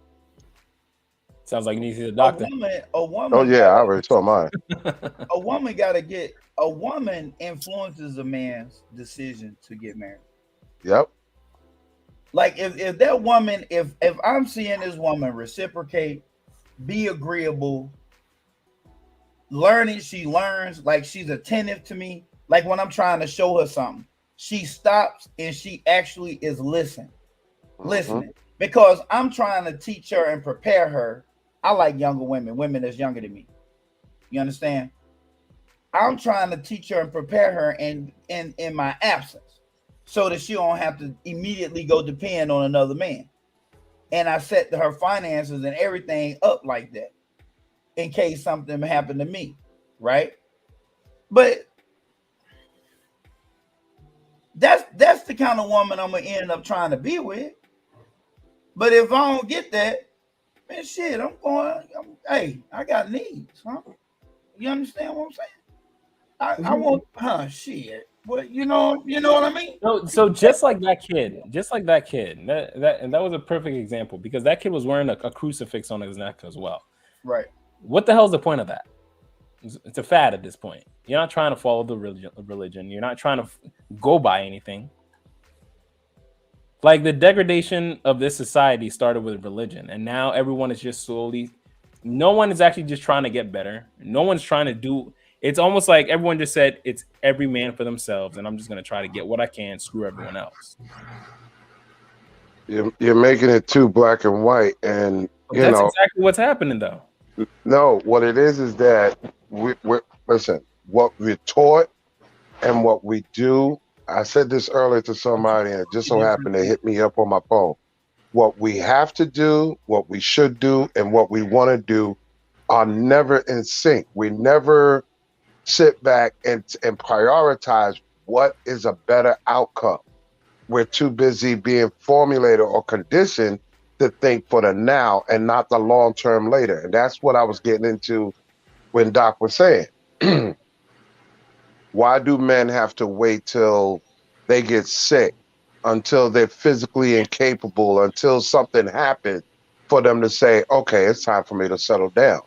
Sounds like you need to see the doctor. A woman. Oh yeah, I already told mine. A woman influences a man's decision to get married. Yep. Like if that woman, if I'm seeing this woman reciprocate, be agreeable, learning, she learns, like she's attentive to me. Like when I'm trying to show her something, she stops and she actually is listening. Because I'm trying to teach her and prepare her. I like younger women that's younger than me. You understand? I'm trying to teach her and prepare her in my absence, so that she don't have to immediately go depend on another man. And I set her finances and everything up like that in case something happened to me, right? But that's the kind of woman I'm gonna end up trying to be with. But if I don't get that, man, shit, hey, I got needs, huh? You understand what I'm saying? I want, shit. But you know what I mean? So just like that kid, that was a perfect example, because that kid was wearing a crucifix on his neck as well. Right. What the hell is the point of that? It's a fad at this point. You're not trying to follow the religion. You're not trying to go by anything. Like, the degradation of this society started with religion, and now everyone is just slowly. No one is actually just trying to get better. No one's trying to do. It's almost like everyone just said it's every man for themselves, and I'm just going to try to get what I can, screw everyone else. You're making it too black and white, and that's exactly what's happening, though. No, what it is that listen, what we're taught and what we do. I said this earlier to somebody, and it just so happened to hit me up on my phone. What we have to do, what we should do, and what we want to do are never in sync. We never sit back and prioritize what is a better outcome. We're too busy being formulated or conditioned to think for the now and not the long term later. And that's what I was getting into when Doc was saying. Why do men have to wait till they get sick, until they're physically incapable, until something happens for them to say, okay, it's time for me to settle down?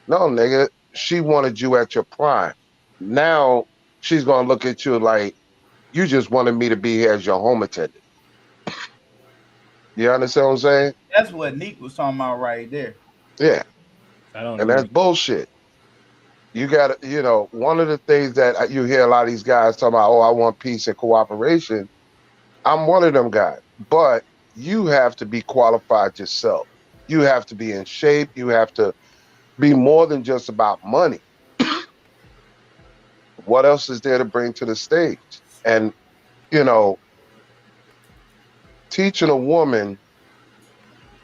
No, nigga, she wanted you at your prime. Now she's going to look at you like, you just wanted me to be here as your home attendant. You understand what I'm saying? That's what Nick was talking about right there. Yeah. And that's bullshit. You got to, one of the things that you hear a lot of these guys talking about, oh, I want peace and cooperation. I'm one of them guys. But you have to be qualified yourself. You have to be in shape. You have to be more than just about money. What else is there to bring to the stage? And, teaching a woman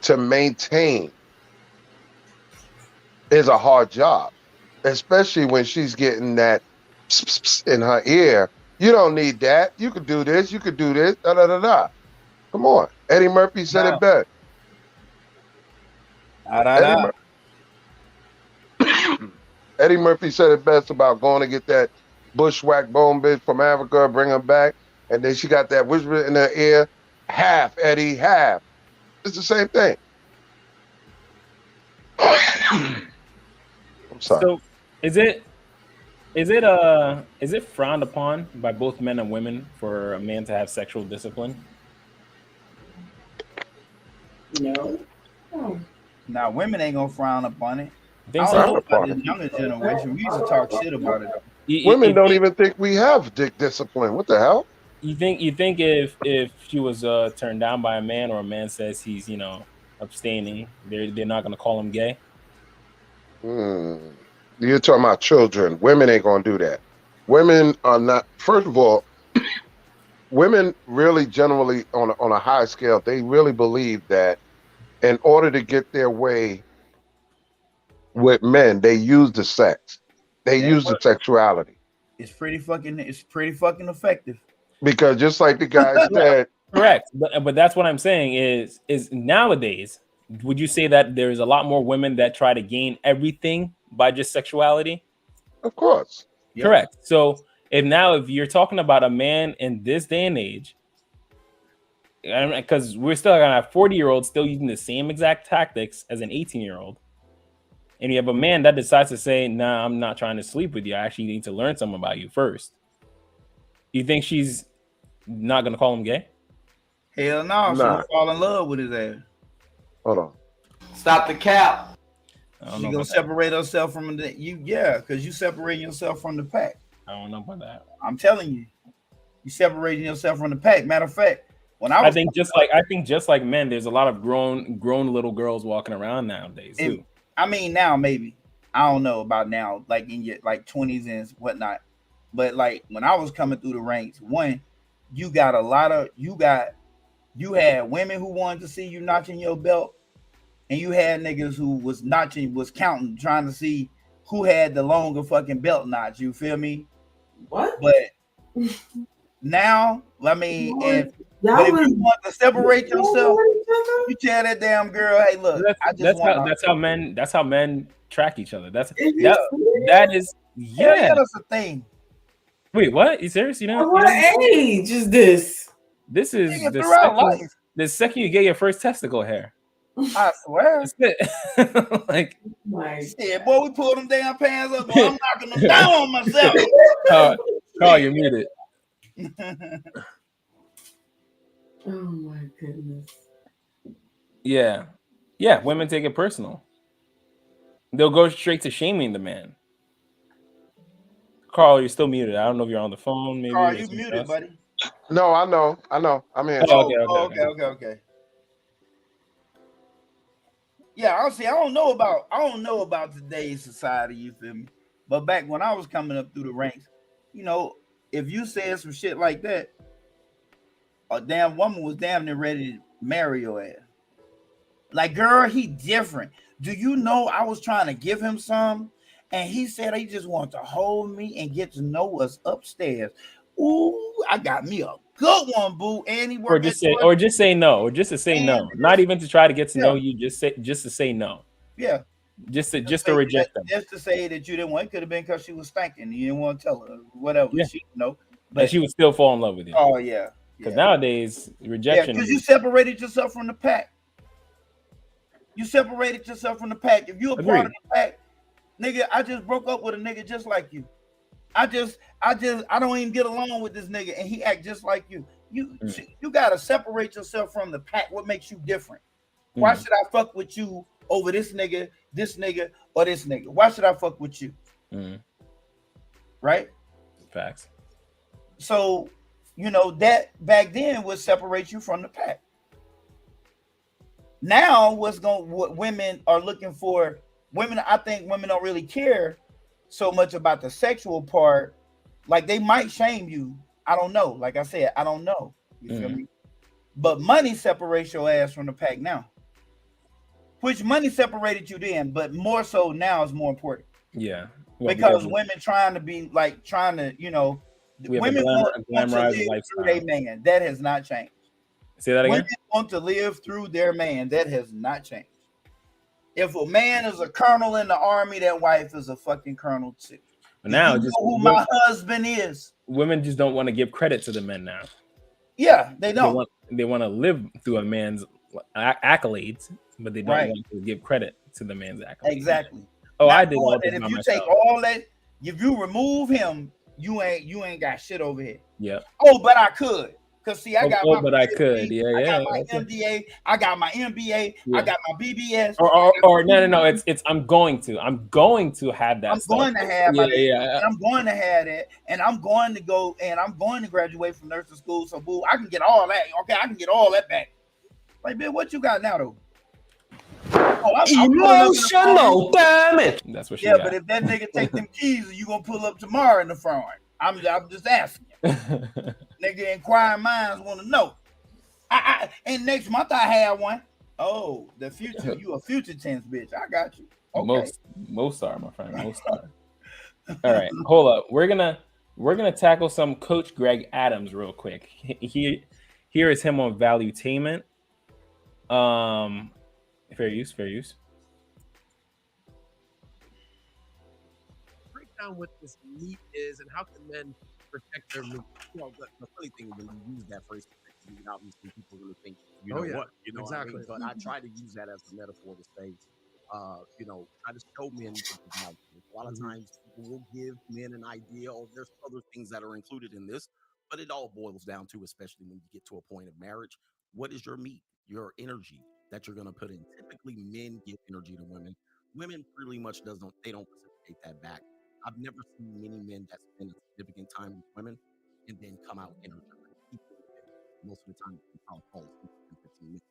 to maintain is a hard job, especially when she's getting that in her ear. You don't need that. You could do this. You could do this. Da da da da. Come on. Eddie Murphy said it best. Eddie Murphy said it best about going to get that bushwhack bone bitch from Africa, bring her back, and then she got that whisper in her ear. Half, Eddie, half. It's the same thing. I'm sorry. So, is it frowned upon by both men and women for a man to have sexual discipline? No. Now, women ain't gonna frown upon it. Think I so? don't know about the younger generation. We used to talk shit about it. Women don't even think we have dick discipline. What the hell? You think if she was turned down by a man, or a man says he's abstaining, they're not gonna call him gay? You're talking about children. Women ain't gonna do that. Women are not. First of all, women really generally on a high scale, they really believe that in order to get their way with men, they use the sex. They use the sexuality. It's pretty fucking effective. Because just like the guy said, correct. But that's what I'm saying is nowadays, would you say that there's a lot more women that try to gain everything by just sexuality? Of course. Correct. So if you're talking about a man in this day and age, because we're still gonna have 40-year-olds still using the same exact tactics as an 18-year-old, and you have a man that decides to say, "Nah, I'm not trying to sleep with you. I actually need to learn something about you first." You think she's not gonna call him gay? Hell no, she's gonna fall in love with his ass. Hold on. Stop the cap. I don't She's know gonna about separate herself from because you separating yourself from the pack. I don't know about that. I'm telling you, you separating yourself from the pack. Matter of fact, when I think just like men, there's a lot of grown little girls walking around nowadays too. I mean, now maybe I don't know about now, like in your like 20s and whatnot, but like when I was coming through the ranks, you had women who wanted to see you notching your belt, and you had niggas who was counting, trying to see who had the longer fucking belt notch. You feel me? What? But now, I mean, but if you want to separate yourself, you tell that damn girl, "Hey, look, that's how men track each other. That is that's a thing." Wait, what? You serious? You know what age is this? This is the second you get your first testicle hair. I swear. Like, shit, boy, we pulled them damn pants up. Boy, I'm knocking them down on myself. Carl, you're muted. Oh my goodness. Yeah, women take it personal. They'll go straight to shaming the man. Carl, you're still muted. I don't know if you're on the phone. Maybe. Carl, you muted, buddy. No, I know. I'm here. Okay. Yeah, honestly, I don't know about today's society. You feel me? But back when I was coming up through the ranks, if you said some shit like that, a damn woman was damn near ready to marry your ass. Like, girl, he different. Do you know I was trying to give him some, and he said he just wanted to hold me and get to know us upstairs. Ooh, I got me a good one, boo. And he worked just say no, to say no. Not even to try to get to know you. Just to say no. Yeah. Just to reject them. Just to say that you didn't want. It could have been because she was stinking. You didn't want to tell her whatever. Yeah. But she would still fall in love with you. Oh yeah. Because nowadays rejection. Because you separated yourself from the pack. If you're a part of the pack, nigga, I just broke up with a nigga just like you. I don't even get along with this nigga, and he act just like you. You gotta separate yourself from the pack. What makes you different? Why should I fuck with you over this nigga, or this nigga? Why should I fuck with you? Right? Facts. So, that back then would separate you from the pack. Now, what women are looking for? I think women don't really care so much about the sexual part. Like, they might shame you. I don't know. Like I said, I don't know. You feel me? But money separates your ass from the pack now. Which money separated you then, but more so now is more important. Yeah. Well, because women trying to, women want to live through their man. That has not changed. Say that again? Women want to live through their man. That has not changed. If a man is a colonel in the army, that wife is a fucking colonel too. But now, just who my husband is. Women just don't want to give credit to the men now. Yeah, they don't. They want to live through a man's accolades, but they don't want to give credit to the man's accolades. Exactly. Oh, I did all that. this If by you myself. take all that, if you remove him, you ain't got shit over here. Yeah. Oh, but I could. Cause see, I got but I could. Yeah. I got my MDA. I got my MBA. Yeah. I got my BBS. Or no. It's I'm going to have that. I'm going to have yeah. I'm going to have that, and I'm going to go, and I'm going to graduate from nursing school. So, boo, I can get all that. Okay, I can get all that back. Like, man, what you got now, though? I'm emotional, damn it. That's what she got. But if that nigga take them keys, you gonna pull up tomorrow in the front? I'm just asking. Nigga, inquiring minds want to know. And next month I had one. Oh, the future. You a future tense bitch. I got you. Okay. Most are, my friend. Most are. All right, hold up. We're gonna tackle some Coach Greg Adams real quick. Here is him on valuetainment. Fair use. Break down what this meat is and how can men protect their meat. Well, the funny thing when you use that phrase, obviously people really think, what, exactly. What I mean? But I try to use that as a metaphor to say, try to show men the value. A lot of times people will give men an idea, there's other things that are included in this, but it all boils down to, especially when you get to a point of marriage, what is your meat, your energy that you're going to put in? Typically, men give energy to women. Women pretty much they don't reciprocate that back. I've never seen many men that spend a significant time with women and then come out energized. Most of the time, you probably fall asleep in 15 minutes.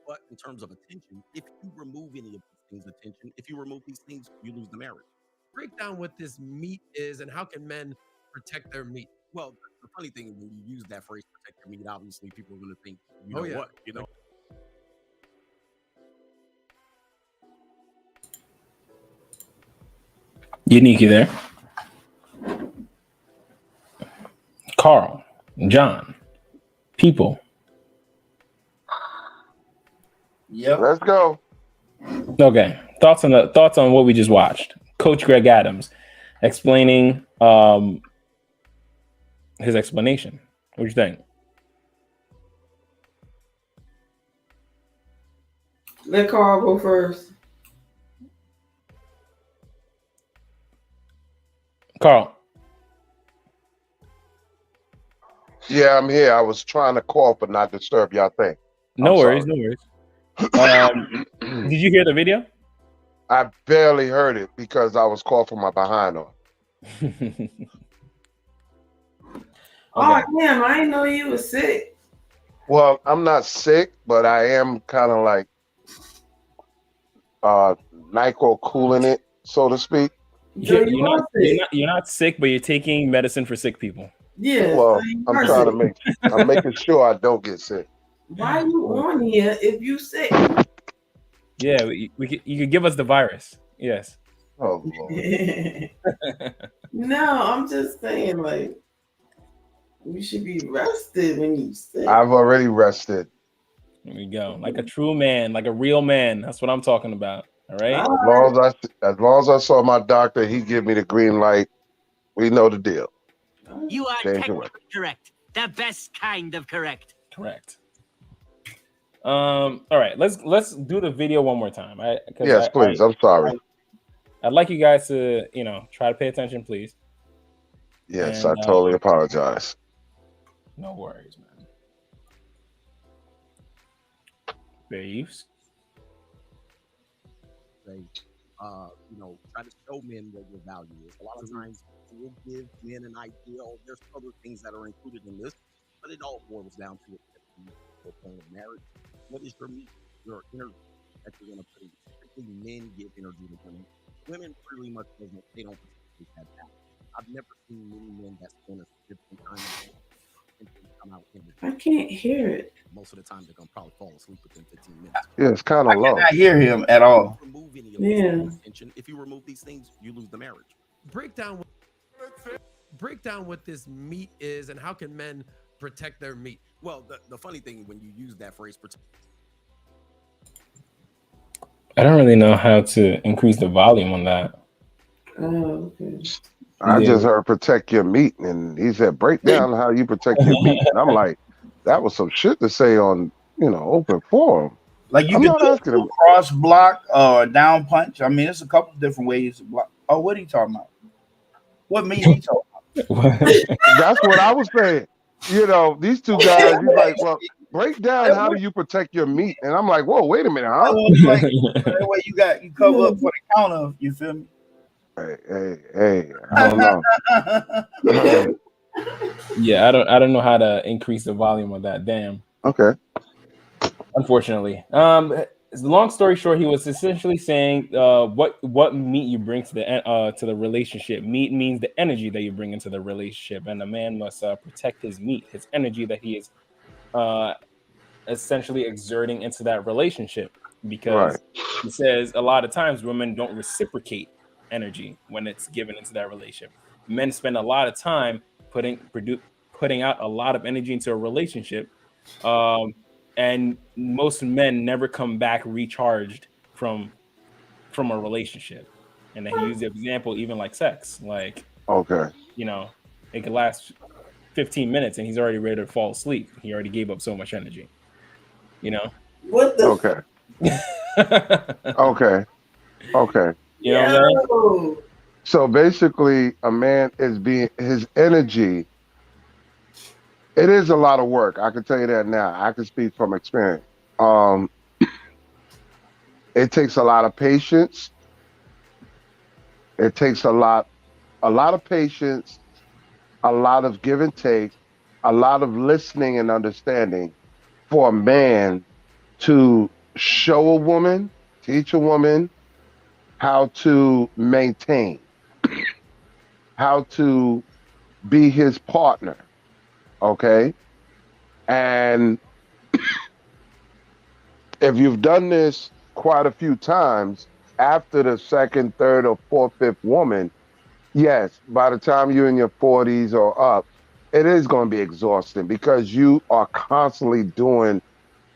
But in terms of attention, if you remove any of these things, if you remove these things, you lose the marriage. Break down what this meat is and how can men protect their meat. Well, the funny thing is when you use that phrase, protect your meat, obviously people are going to think, what, Unique, you there? Carl, John, people. Yep. Let's go. Okay. Thoughts on what we just watched. Coach Greg Adams explaining his explanation. What do you think? Let Carl go first. Carl. Yeah, I'm here. I was trying to cough but not disturb y'all thing. No worries. Did you hear the video? I barely heard it because I was coughing my behind on. Oh damn! I didn't know you were sick. Well, I'm not sick, but I am kind of like NyQuil cooling it, so to speak. You're not sick, but you're taking medicine for sick people. Yeah. Well, I'm making sure I don't get sick. Why you on here if you sick? Yeah, you could give us the virus. Yes. Oh Lord. No, I'm just saying, like, you should be rested when you sick. I've already rested. There we go. Like a true man, like a real man. That's what I'm talking about. All right. As long as I saw my doctor, he give me the green light. We know the deal. You are technically correct. The best kind of correct. Correct. All right, let's do the video one more time. Yes, please. I'm sorry. I'd like you guys to, try to pay attention, please. Yes, I totally apologize. No worries, man. Fair use. Try to show men what your value is. A lot of times we'll give men an idea, there's other things that are included in this, but it all boils down to a point of marriage. What is your meat, your energy that you're going to put in? Typically, men give energy to women. Women pretty much they don't take that back. I've never seen many men that spend a significant time and come out energized. I can't hear it. Most of the time, they're going to probably fall asleep within 15 minutes. Yeah, it's kind of low. I cannot hear him at all. If you remove these things, you lose the marriage. Break down what this meat is and how can men protect their meat. Well, the funny thing when you use that phrase, I don't really know how to increase the volume on that. Oh, okay. I just heard protect your meat, and he said break down how you protect your meat. And I'm like, that was some shit to say on open forum. Like you can do cross block or down punch. I mean, there's a couple different ways to block. Oh, what are you talking about? What meat are you talking about? That's what I was saying. These two guys, he's like, well, break down how do you protect your meat? And I'm like, whoa, wait a minute, huh? That way you cover up for the counter, you feel me? Hey, I don't know. Yeah, I don't know how to increase the volume of that. Damn. Okay. Unfortunately. Long story short, he was essentially saying what meat you bring to the relationship. Meat means the energy that you bring into the relationship, and a man must protect his meat, his energy that he is essentially exerting into that relationship, because Right. he says a lot of times women don't reciprocate energy when it's given into that relationship. Men spend a lot of time putting out a lot of energy into a relationship, and most men never come back recharged from a relationship. And then he used the example, even like sex, like, Okay. you know, it could last 15 minutes and he's already ready to fall asleep. He already gave up so much energy, you know? What the? Okay. Okay. Okay. You know what I'm saying? So basically, a man is being his energy. It is a lot of work. I can tell you that now. I can speak from experience. It takes a lot of patience. It takes a lot of patience, a lot of give and take, a lot of listening and understanding for a man to show a woman, teach a woman how to maintain, how to be his partner. Okay. And if you've done this quite a few times, after the second, third, or fourth, fifth woman, yes, by the time you're in your 40s or up, it is going to be exhausting because you are constantly doing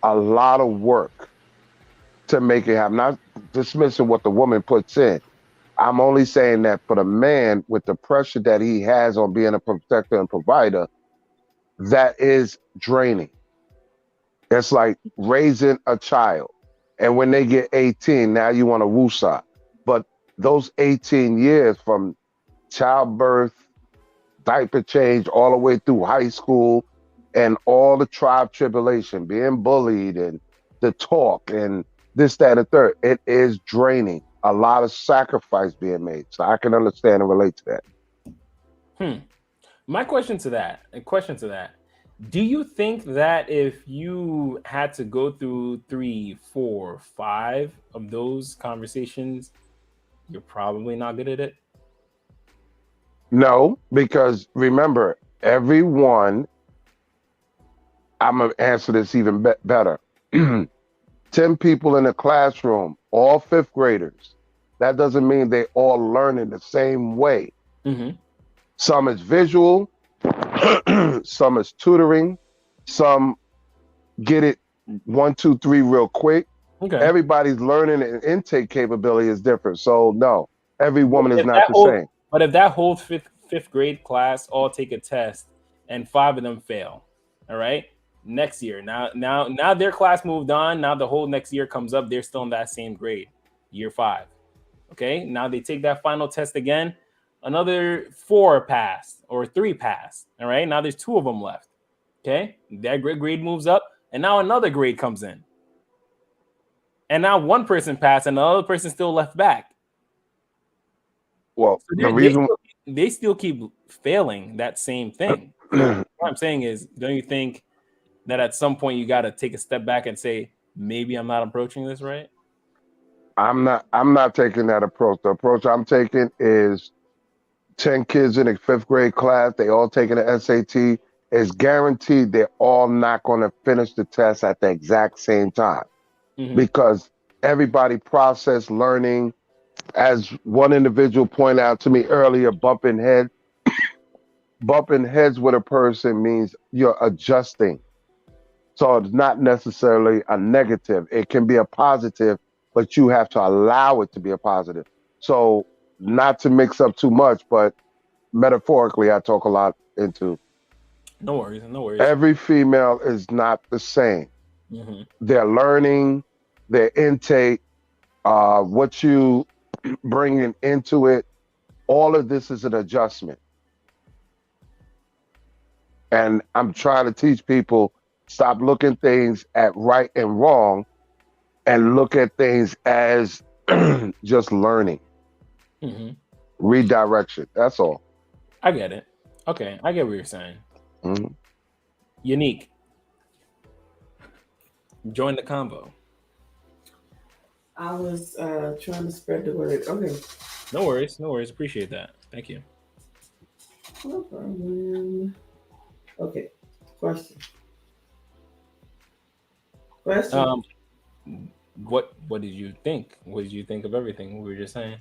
a lot of work to make it happen. Not dismissing what the woman puts in. I'm only saying that for the man, with the pressure that he has on being a protector and provider, that is draining. It's like raising a child. And when they get 18, now you want to woosah. But those 18 years from childbirth, diaper change, all the way through high school, and all the tribe tribulation, being bullied, and the talk, and this, that, and the third, it is draining. A lot of sacrifice being made. So I can understand and relate to that. My question to that, do you think that if you had to go through 3, 4, 5 of those conversations, you're probably not good at it? No, because remember, everyone, I'm going to answer this even better. 10 people in a classroom, all fifth graders. That doesn't mean they all learn in the same way. Mm-hmm. Some is visual, some is tutoring, some get it 1, 2, 3 real quick. Okay. Everybody's learning and intake capability is different. So no, every woman is not the same. But if that whole fifth grade class all take a test and 5 of them fail, all right, next year, now their class moved on. Now the whole next year comes up, they're still in that same grade, year 5. Okay, now they take that final test again. Another 4 passed or 3 passed. All right, now there's 2 of them left. Okay, that grade moves up, and now another grade comes in. And now one person passed, and another person still left back. Well, So the reason they still keep failing that same thing. So what I'm saying is, don't you think that at some point you got to take a step back and say, maybe I'm not approaching this right? I'm not taking that approach. The approach I'm taking is 10 kids in a 5th grade class, they all taking the SAT. It's guaranteed they're all not going to finish the test at the exact same time. Mm-hmm. Because everybody process learning, as one individual pointed out to me earlier, bumping heads with a person means you're adjusting. So it's not necessarily a negative. It can be a positive, but you have to allow it to be a positive. So not to mix up too much, but metaphorically, I talk a lot into. No worries. Every female is not the same. Mm-hmm. Their learning, their intake, what you bringing into it, all of this is an adjustment. And I'm trying to teach people, stop looking things at right and wrong and look at things as just learning. Mm-hmm. Redirection. That's all. I get it. Okay, I get what you're saying. Mm-hmm. Unique. Join the combo. I was trying to spread the word. Okay. No worries. Appreciate that. Thank you. No problem. Okay. Question. Question. What did you think? What did you think of everything we were just saying?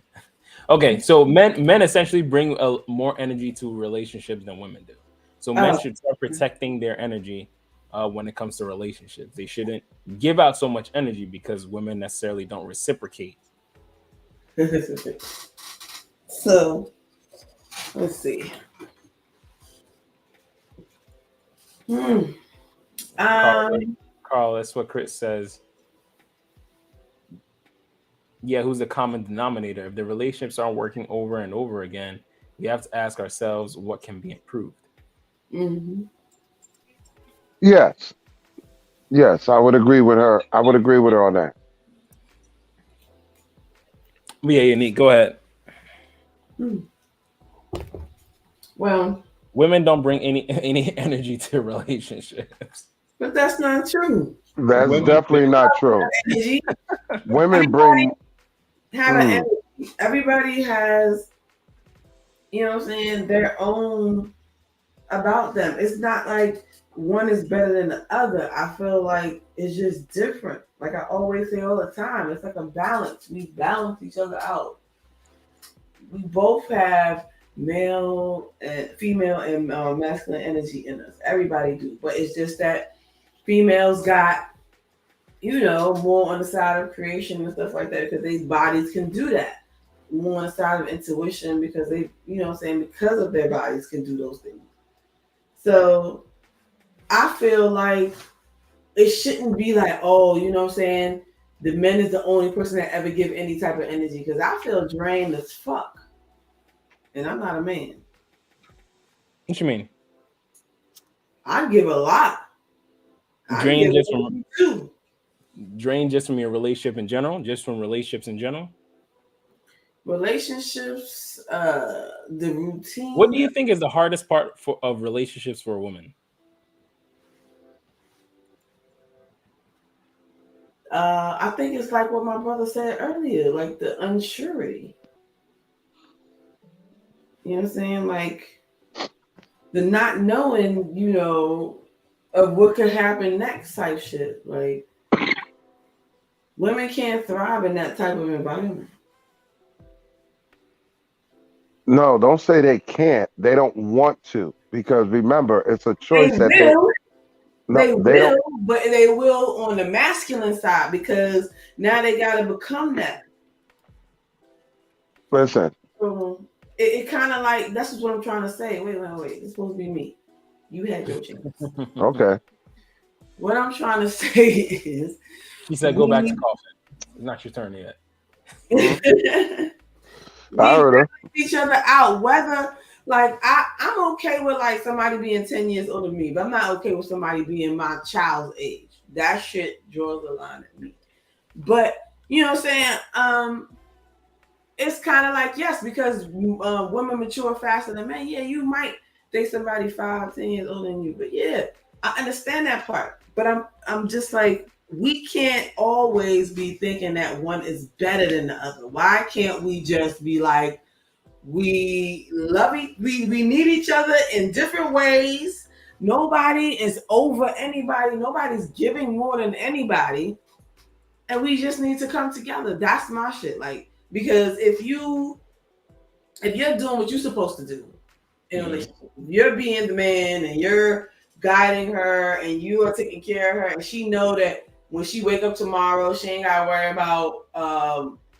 Okay, so men essentially bring more energy to relationships than women do. So men should start protecting their energy when it comes to relationships. They shouldn't give out so much energy because women necessarily don't reciprocate. So let's see. Carl, that's what Chris says. Yeah, who's the common denominator? If the relationships aren't working over and over again, we have to ask ourselves what can be improved. Yes, I would agree with her. I would agree with her on that. Yeah, Unique, go ahead. Well, women don't bring any energy to relationships. But that's not true. That's definitely not true. Women bring have an energy. Everybody has, you know what I'm saying, their own about them. It's not like one is better than the other. I feel like it's just different. Like I always say all the time, it's like a balance. We balance each other out. We both have male and female and masculine energy in us. Everybody do, but it's just that females got, you know, more on the side of creation and stuff like that because their bodies can do that. More on the side of intuition because they, you know what I'm saying, because of their bodies can do those things. So I feel like it shouldn't be like, oh, you know what I'm saying, the men is the only person that ever give any type of energy because I feel drained as fuck. And I'm not a man. What you mean? I give a lot. Drain just from your relationship in general? Just from relationships in general? Relationships, the routine. What do you think is the hardest part of relationships for a woman? I think it's like what my brother said earlier, like the unsurety. You know what I'm saying? Like the not knowing, you know, of what could happen next type shit. Like women can't thrive in that type of environment. No, don't say they can't. They don't want to because remember, it's a choice They that will. they will, but they will on the masculine side because now they got to become that. Listen. It kind of like, that's what I'm trying to say. Wait. It's supposed to be me. You had your chance. Okay. What I'm trying to say is... He said go back to coffee. It's not your turn yet. I heard her. Each other out. Whether, like, I'm okay with, like, somebody being 10 years older than me, but I'm not okay with somebody being my child's age. That shit draws the line at me. But, you know what I'm saying? It's kind of like, yes, because women mature faster than men. Yeah, you might date somebody 5, 10 years older than you. But yeah, I understand that part. But I'm just like, we can't always be thinking that one is better than the other. Why can't we just be like, we love we need each other in different ways. Nobody is over anybody. Nobody's giving more than anybody. And we just need to come together. That's my shit. Like, because if you're doing what you're supposed to do in a relationship, you're being the man and you're guiding her and you are taking care of her, and she know that when she wake up tomorrow, she ain't gotta worry about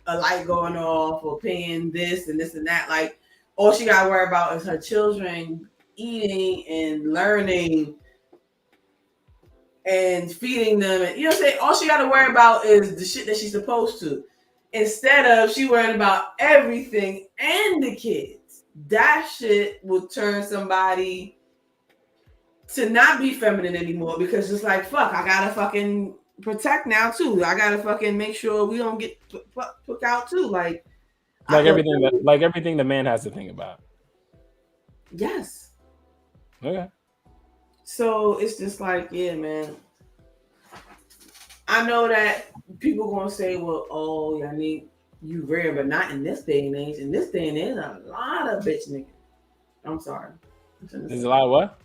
a light going off or paying this and this and that. Like, all she gotta worry about is her children eating and learning and feeding them. And, you know what I'm saying? All she gotta worry about is the shit that she's supposed to. Instead of she worrying about everything and the kids. That shit will turn somebody to not be feminine anymore because it's like, fuck, I gotta fucking protect now too. I gotta fucking make sure we don't get took out too. Like everything the man has to think about. Yes. Okay. So it's just like, yeah, man. I know that people gonna say, well, oh, I need you rare, but not in this day and age. In this day and age, a lot of bitch niggas. I'm sorry. There's a lot of what?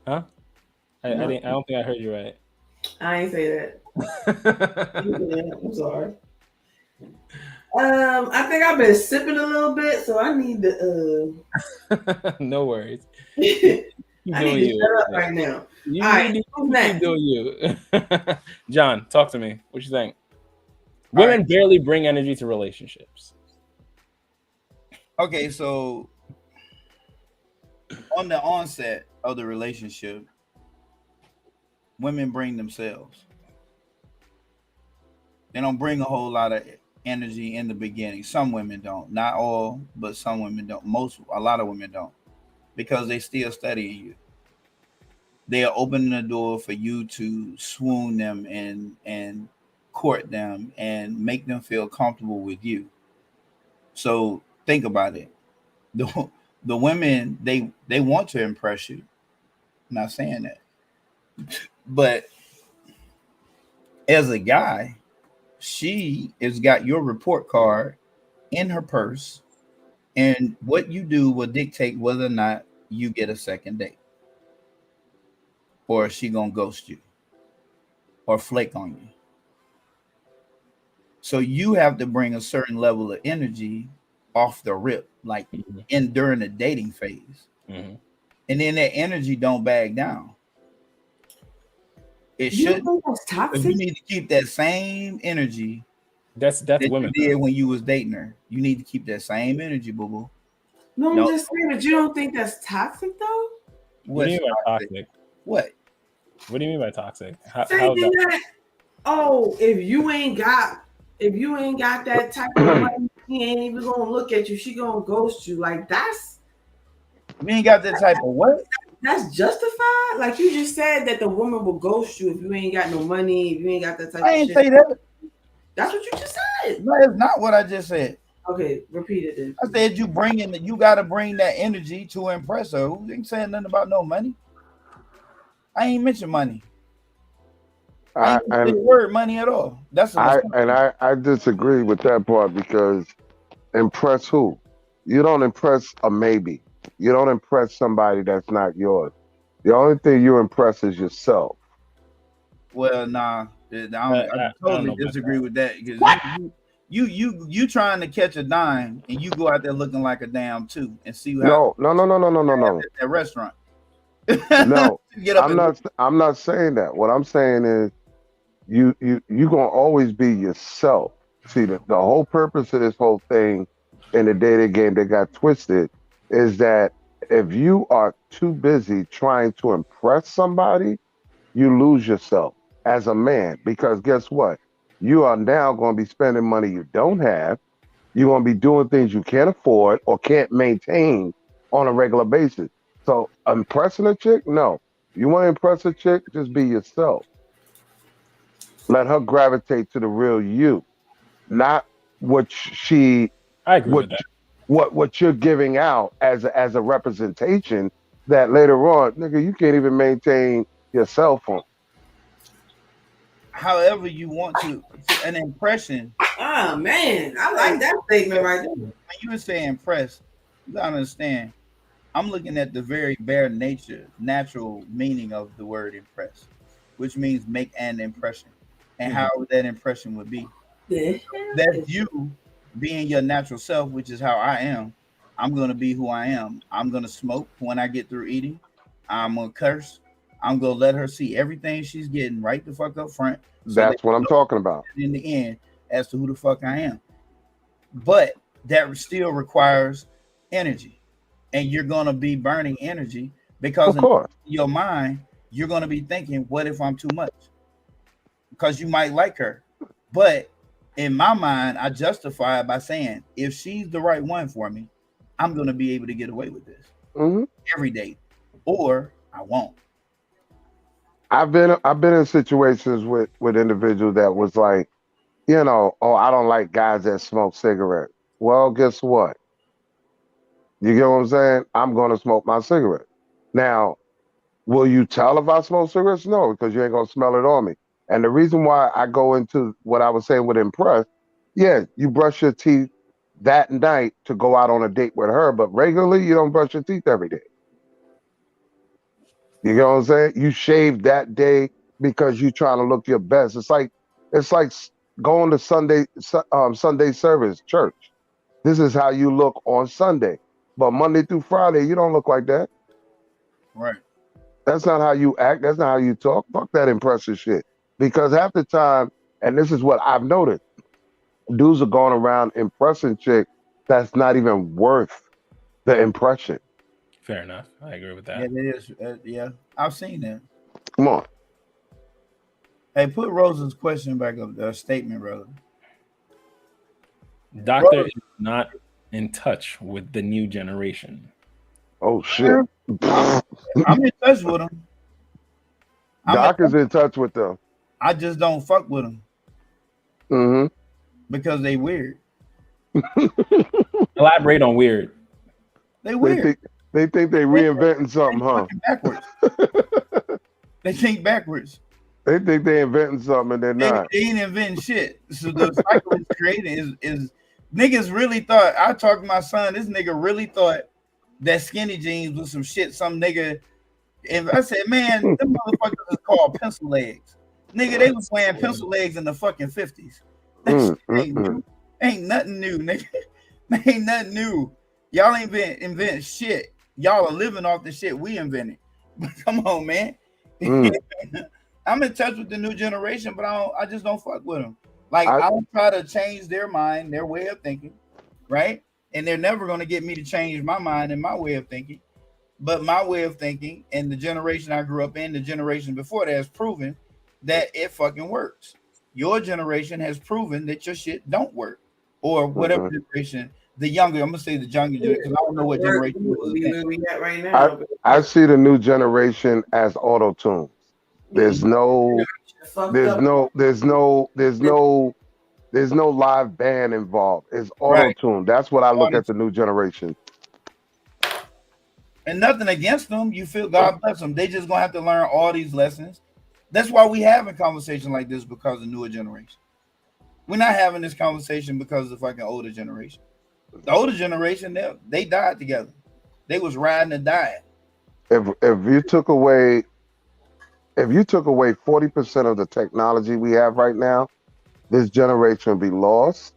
Huh? I don't think I heard you right. I ain't say that. I'm sorry. I think I've been sipping a little bit, so I need to. No worries. I need to shut up right now. You All right, need who's to next? do you. John, talk to me. What you think? Women barely bring energy to relationships. Okay, so on the onset of the relationship, women bring themselves. They don't bring a whole lot of energy in the beginning. Some women don't. Not all, but some women don't. A lot of women don't. Because they still studying you. They are opening the door for you to swoon them and court them and make them feel comfortable with you. So think about it. The women, they want to impress you. I'm not saying that. But as a guy, she has got your report card in her purse, and what you do will dictate whether or not you get a second date, or is she gonna ghost you or flake on you. So you have to bring a certain level of energy off the rip, like in during the dating phase, and then that energy don't back down. It should. You need to keep that same energy. That's women. You did when you was dating her. You need to keep that same energy, boo boo. No, I'm just saying, but you don't think that's toxic though? What do you mean by toxic? What? What do you mean by toxic? How if you ain't got that type of money, he ain't even gonna look at you. She gonna ghost you. Like that's. You ain't got that type of what? That's justified. Like you just said that the woman will ghost you if you ain't got no money, if you ain't got that type I of ain't shit. say that. That's what you just said. No, it's not what I just said. Okay, repeat it then. I said you gotta bring that energy to impress her. Who ain't saying nothing about no money? I ain't mentioned money. I ain't mentioned the word money at all. That's I disagree with that part because impress who? You don't impress a maybe. You don't impress somebody that's not yours. The only thing you impress is yourself. Well, nah, I totally disagree with that because you trying to catch a dime and you go out there looking like a damn two and see how no. At restaurant. No, I'm not saying that. What I'm saying is you gonna always be yourself. See, the whole purpose of this whole thing in the dating game that got twisted is that if you are too busy trying to impress somebody, you lose yourself as a man, because guess what? You are now going to be spending money you don't have. You're going to be doing things you can't afford or can't maintain on a regular basis. So impressing a chick? No. You want to impress a chick? Just be yourself. Let her gravitate to the real you, not what I agree with that. What you're giving out as a representation that later on, nigga, you can't even maintain your cell phone. However you want to, an impression. Oh man, I like that statement right there. When you were saying impress, you gotta understand. I'm looking at the very bare natural meaning of the word impress, which means make an impression, and how that impression would be. That's you being your natural self, which is how I am. I'm gonna be who I am. I'm gonna smoke when I get through eating. I'm gonna curse. I'm gonna let her see everything she's getting right the fuck up front. That's what I'm talking about. In the end, as to who the fuck I am. But that still requires energy. And you're gonna be burning energy because in your mind, you're gonna be thinking, what if I'm too much? Because you might like her. But in my mind, I justify it by saying, if she's the right one for me, I'm gonna be able to get away with this every day, or I won't. I've been in situations with individuals that was like, I don't like guys that smoke cigarettes. Well, guess what? You get what I'm saying? I'm going to smoke my cigarette. Now, will you tell if I smoke cigarettes? No, because you ain't going to smell it on me. And the reason why I go into what I was saying with impress, yeah, you brush your teeth that night to go out on a date with her, but regularly you don't brush your teeth every day. You know what I'm saying? You shave that day because you trying to look your best. It's like going to Sunday service church. This is how you look on Sunday, but Monday through Friday you don't look like that. Right. That's not how you act. That's not how you talk. Fuck that impressive shit. Because half the time, and this is what I've noticed, dudes are going around impressing chick that's not even worth the impression. Fair enough. I agree with that. Yeah, it is. Yeah, I've seen that. Come on. Hey, put Rosa's question back up, the statement, brother. Doctor is not in touch with the new generation. Oh shit. I'm in touch with them. Doc is in touch with them. I just don't fuck with them. Mm-hmm. Because they weird. Elaborate on weird. They weird. They think they reinventing something, huh? Backwards. They think backwards. They think they inventing something and they're not. They ain't inventing shit. So the cycle is created is niggas really thought. I talked to my son. This nigga really thought that skinny jeans was some shit. Some nigga. And I said, man, them motherfuckers is called pencil legs. Nigga, they was wearing pencil legs in the fucking 50s. Ain't nothing new, nigga. Ain't nothing new. Y'all ain't invent shit. Y'all are living off the shit we invented. Come on, man. I'm in touch with the new generation, but I just don't fuck with them. Like I don't try to change their mind, their way of thinking, right? And they're never gonna get me to change my mind and my way of thinking. But my way of thinking and the generation I grew up in, the generation before that has proven that it fucking works. Your generation has proven that your shit don't work, or whatever generation. The younger, I'm gonna say the younger generation, because I don't know what generation we at right now. I see the new generation as auto-tune. There's no live band involved. It's auto-tune. That's what I look at the new generation. And nothing against them. You feel God bless them. They just gonna have to learn all these lessons. That's why we having conversation like this, because of the newer generation. We're not having this conversation because of the fucking older generation. The older generation, they died together. They was riding and dying. If you took away 40% of the technology we have right now, this generation would be lost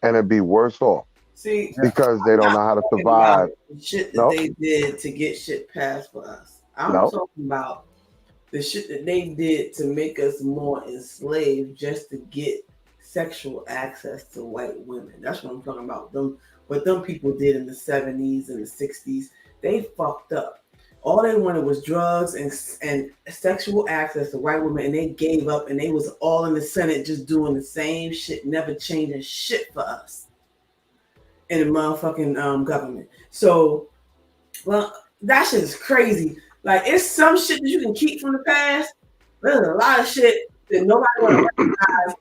and it'd be worse off. See, because they don't know how to survive. The shit that they did to get shit passed for us. I'm talking about the shit that they did to make us more enslaved just to get sexual access to white women. That's what I'm talking about. What them people did in the 70s and the 60s, they fucked up. All they wanted was drugs and sexual access to white women, and they gave up, and they was all in the Senate just doing the same shit, never changing shit for us in the motherfucking government. So, well, that shit is crazy. Like, it's some shit that you can keep from the past. There's a lot of shit that nobody want to recognize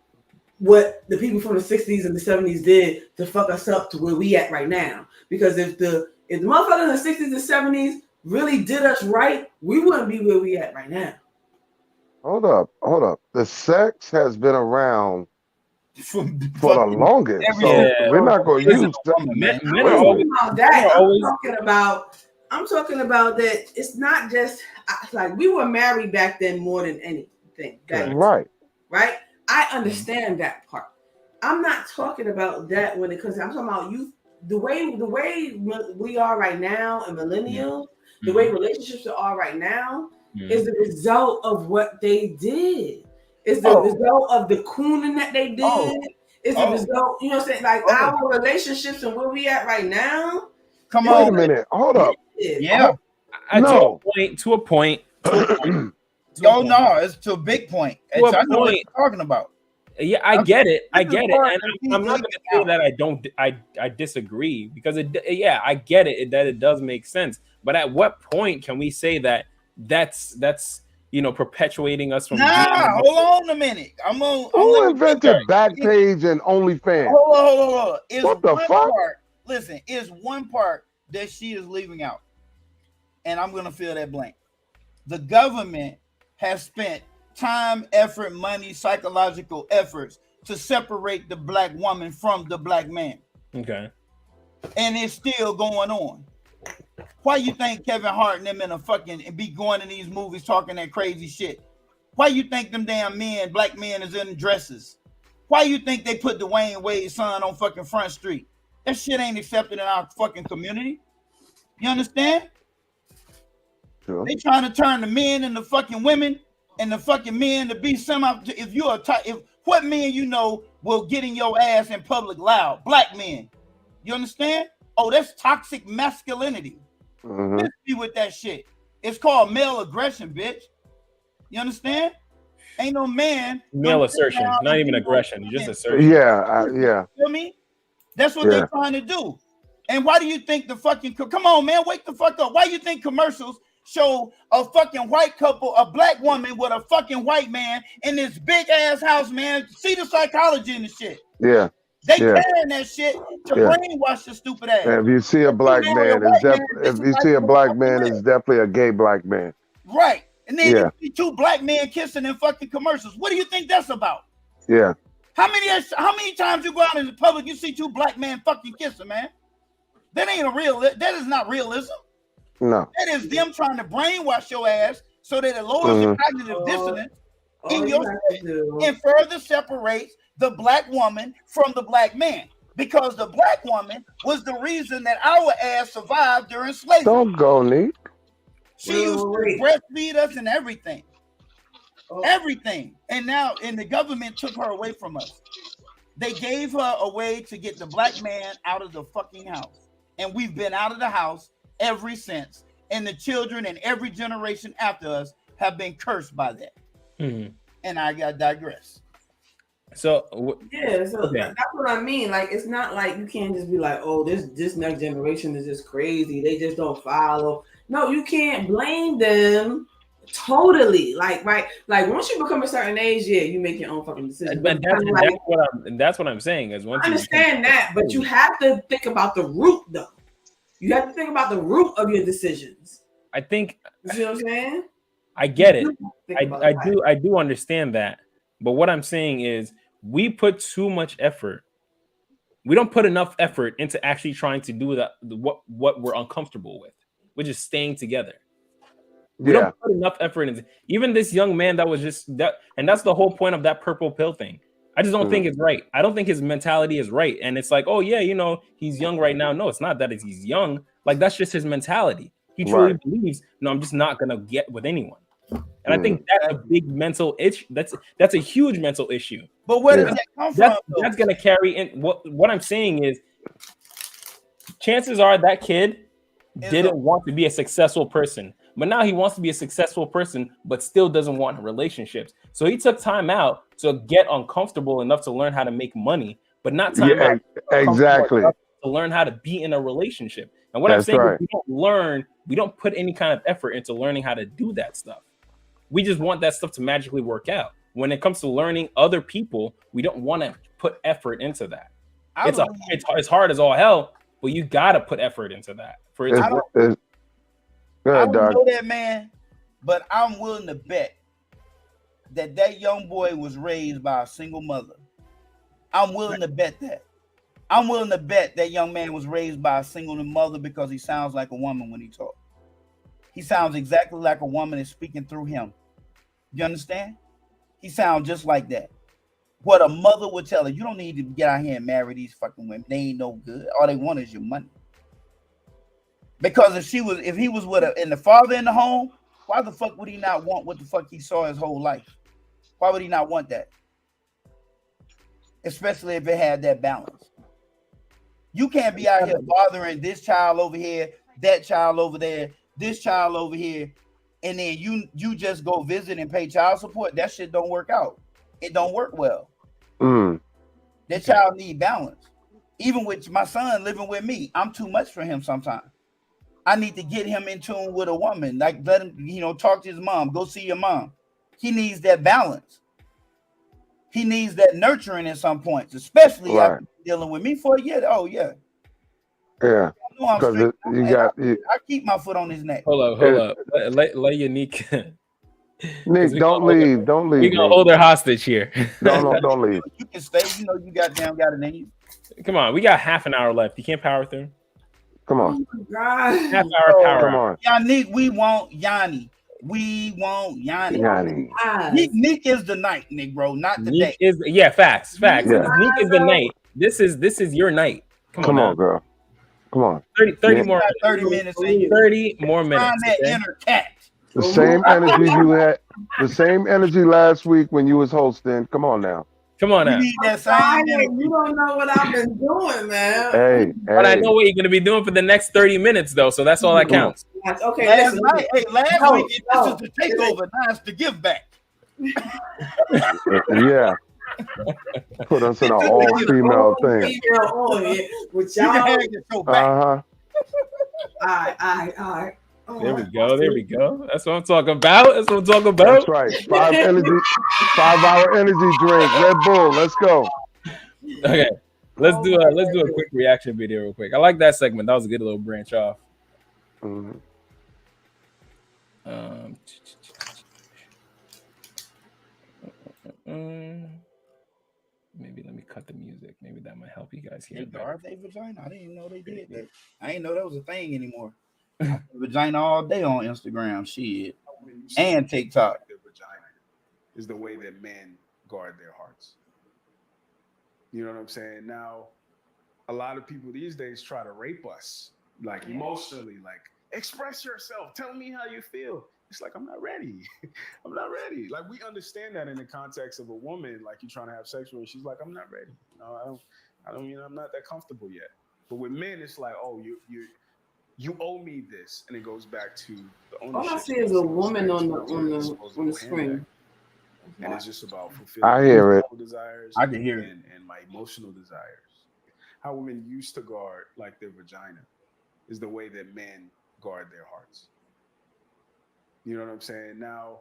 what the people from the 60s and the 70s did to fuck us up to where we at right now. Because if the motherfuckers in the 60s and 70s really did us right, we wouldn't be where we at right now. Hold up. The sex has been around for the longest. So we're not going to use men I'm talking about that it's not just like we were married back then more than anything. Right. I understand that part. I'm not talking about that when it comes to, I'm talking about you, the way we are right now and millennials, the way relationships are right now is the result of what they did. It's the result of the cooning that they did. It's the result, you know what I'm saying? Like our relationships and where we at right now. Wait a minute. Hold up. Yeah. To a point. No, it's to a big point. I know what you're talking about. Yeah, I get it. And I'm not going to say that I disagree, because I get it, that it does make sense. But at what point can we say that that's perpetuating us from hold on a minute. Who invented Backpage and OnlyFans? Hold on. What the fuck? Listen, it's one part that she is leaving out. And I'm gonna fill that blank. The government has spent time, effort, money, psychological efforts to separate the black woman from the black man. Okay. And it's still going on. Why you think Kevin Hart and them in a fucking be going in these movies talking that crazy shit? Why you think them damn men, black men, is in dresses? Why you think they put Dwayne Wade's son on fucking Front Street? That shit ain't accepted in our fucking community. You understand? Sure. They trying to turn the men into fucking women and the fucking men to be if you're if what men you know will get in your ass in public loud? Black men. You understand? Oh, that's toxic masculinity. Let's be with that shit. It's called male aggression, bitch. You understand? Ain't no man. Male assertion, not even aggression, just assertion. Yeah, yeah. You feel me? That's what they're trying to do. And why do you think the fucking come on, man, wake the fuck up? Why do you think commercials show a fucking white couple, a black woman with a fucking white man in this big ass house, man? See the psychology in the shit. Yeah. They carrying that shit to brainwash the stupid ass. And if you see a black man, it's definitely a gay black man. Right. And then you see two black men kissing in fucking commercials. What do you think that's about? Yeah. How many times you go out in the public, you see two black men fucking kissing, man? That ain't that is not realism. No. That is them trying to brainwash your ass so that it lowers the cognitive dissonance in your shit and further separates the black woman from the black man. Because the black woman was the reason that our ass survived during slavery. Don't go, Nick. She used to breastfeed us and everything. Everything. And the government took her away from us. They gave her a way to get the black man out of the fucking house. And we've been out of the house ever since. And the children and every generation after us have been cursed by that. And I digress. So that's what I mean. Like, it's not like you can't just be like, oh, this next generation is just crazy. They just don't follow. No, you can't blame them totally. Like once you become a certain age, you make your own fucking decisions. But that's what I'm saying is once I understand that, but you have to think about the root though. You have to think about the root of your decisions. I think you see what I'm saying? I get it. I do understand that. But what I'm saying is we put too much effort. We don't put enough effort into actually trying to do what we're uncomfortable with, which is staying together. We don't put enough effort into even this young man that was just that, and that's the whole point of that purple pill thing. I just don't think it's right. I don't think his mentality is right. And it's like, oh yeah, he's young right now. No, it's not that he's young. Like that's just his mentality. He truly believes, no, I'm just not gonna get with anyone. And I think that's a big mental issue. That's a huge mental issue. But where does that come from? That's gonna carry in. What I'm saying is, chances are that kid didn't want to be a successful person, but now he wants to be a successful person, but still doesn't want relationships. So he took time out to get uncomfortable enough to learn how to make money, but not time out exactly to learn how to be in a relationship. And what I'm saying is we don't put any kind of effort into learning how to do that stuff. We just want that stuff to magically work out. When it comes to learning other people, we don't want to put effort into that. It's hard as all hell, but you gotta put effort into that. I don't know that man, but I'm willing to bet that young boy was raised by a single mother. I'm willing to bet that. I'm willing to bet that young man was raised by a single mother because he sounds like a woman when he talks. He sounds exactly like a woman is speaking through him. You understand? He sounds just like that. What a mother would tell her, you don't need to get out here and marry these fucking women. They ain't no good. All they want is your money. Because if he was with the father in the home, why the fuck would he not want what the fuck he saw his whole life? Why would he not want that? Especially if it had that balance. You can't be out here bothering this child over here, that child over there, this child over here, and then you just go visit and pay child support. That shit don't work out. It don't work well. That child need balance. Even with my son living with me, I'm too much for him sometimes. I need to get him in tune with a woman. Like let him, talk to his mom. Go see your mom. He needs that balance. He needs that nurturing at some points, especially after dealing with me for a year. Oh yeah. Yeah. Because I keep my foot on his neck. Hold up. Let your Nick. Nick, don't leave. Don't leave. We're gonna hold her hostage here. Don't leave. You can stay. You goddamn got it in you. Come on, we got half an hour left. You can't power through. Come on. Oh my God. Half hour power. Come on. Yannick, we want Yanni. We want Yanni. Yanni. Neek is the night, Negro, not the Neek day. is facts. Yeah. Neek is the night. This is your night. Come on, girl. Come on. 30 more 30 minutes in you. 30 more minutes. Find that Okay? inner cat. The same energy you had, the same energy last week when you was hosting. Come on now. Come on now. You need that same energy. You don't know what I've been doing, man. Hey, But I know what you're gonna be doing for the next 30 minutes though, so that's all that counts. Okay, Last listen. week, this is the takeover. Now it's the give back. Yeah. Put us in an all-female thing. With y'all. Uh-huh. All right. There we go. That's what I'm talking about. That's right. 5-hour energy drink. Red Bull. Let's go. Okay. Let's do a quick reaction video real quick. I like that segment. That was a good little branch off. Mm-hmm. Maybe let me cut the music. Maybe that might help you guys hear it better. Are they vagina? I didn't even know they did that. I didn't know that was a thing anymore. I see vagina all day on Instagram, shit, and TikTok. Their vagina is the way that men guard their hearts. You know what I'm saying? Now, a lot of people these days try to rape us, like emotionally, like express yourself, tell me how you feel. It's like, I'm not ready. I'm not ready. Like, we understand that in the context of a woman, like you're trying to have sex with her, she's like, I'm not ready. No, I don't, I'm not that comfortable yet. But with men, it's like, oh, you owe me this, and it goes back to the ownership. All I see is a woman on the screen. And it's just about fulfilling I hear it. desires. I can hear it. And my emotional desires. How women used to guard like their vagina is the way that men guard their hearts. You know what I'm saying? Now,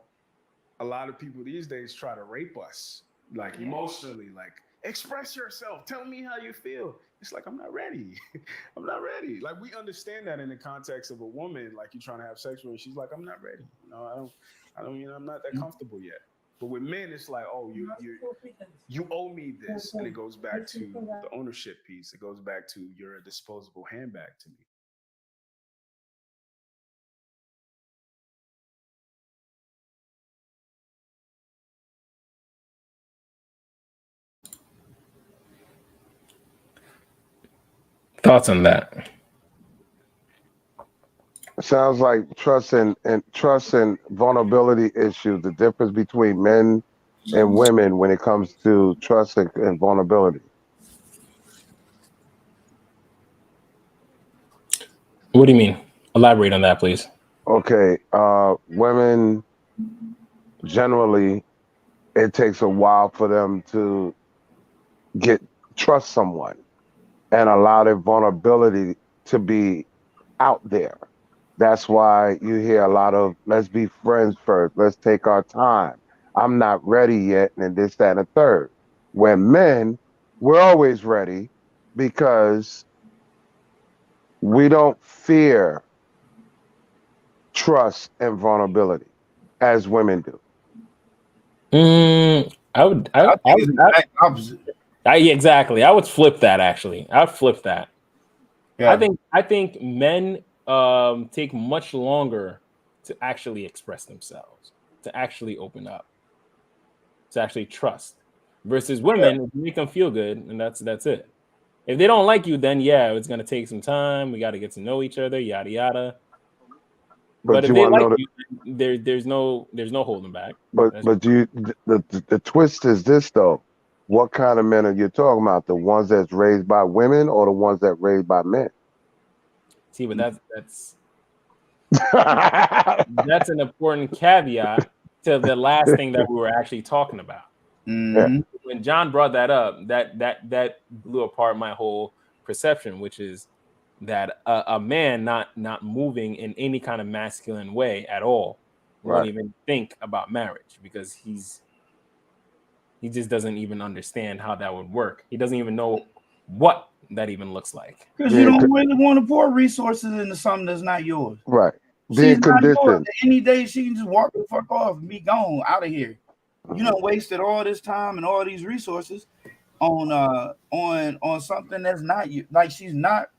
a lot of people these days try to rape us, like emotionally, like express yourself, tell me how you feel. It's like, I'm not ready. I'm not ready. Like, we understand that in the context of a woman, like you're trying to have sex with her, she's like, I'm not ready. No, I don't, I'm not that comfortable yet. But with men, it's like, oh, you owe me this, and it goes back to the ownership piece. It goes back to you're a disposable handbag to me. Thoughts on that? Sounds like trust and vulnerability issues. The difference between men and women when it comes to trust and vulnerability. What do you mean? Elaborate on that, please. Okay, women generally, it takes a while for them to trust someone and allow their vulnerability to be out there. That's why you hear a lot of, let's be friends first, let's take our time. I'm not ready yet, and this, that, and the third. When men, we're always ready because we don't fear trust and vulnerability as women do. Exactly. I would flip that actually. I would flip that. Yeah. I think men take much longer to actually express themselves, to actually open up, to actually trust, versus women, if you make them feel good, and that's it. If they don't like you, then yeah, it's gonna take some time. We got to get to know each other, yada yada. But if they like you, there's no holding back. But the twist is this though. What kind of men are you talking about? The ones that's raised by women or the ones that raised by men? See, but that's an important caveat to the last thing that we were actually talking about. Mm-hmm. When John brought that up, that blew apart my whole perception, which is that a man not moving in any kind of masculine way at all won't even think about marriage, because he just doesn't even understand how that would work. He doesn't even know what that even looks like. Because you don't really want to pour resources into something that's not yours. Right. She's not yours. Any day she can just walk the fuck off and be gone out of here. You done wasted all this time and all these resources on something that's not you. Like she's not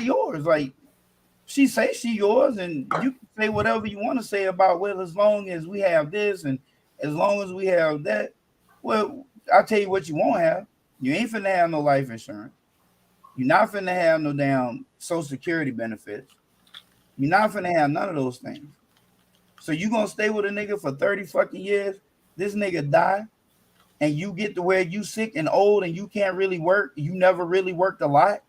yours. Like She say she yours, and you can say whatever you want to say about, well, as long as we have this and as long as we have that. Well, I'll tell you what you won't have. You ain't finna have no life insurance. You're not finna have no damn Social Security benefits. You're not finna have none of those things. So you gonna stay with a nigga for 30 fucking years, this nigga die, and you get to where you sick and old and you can't really work, you never really worked a lot,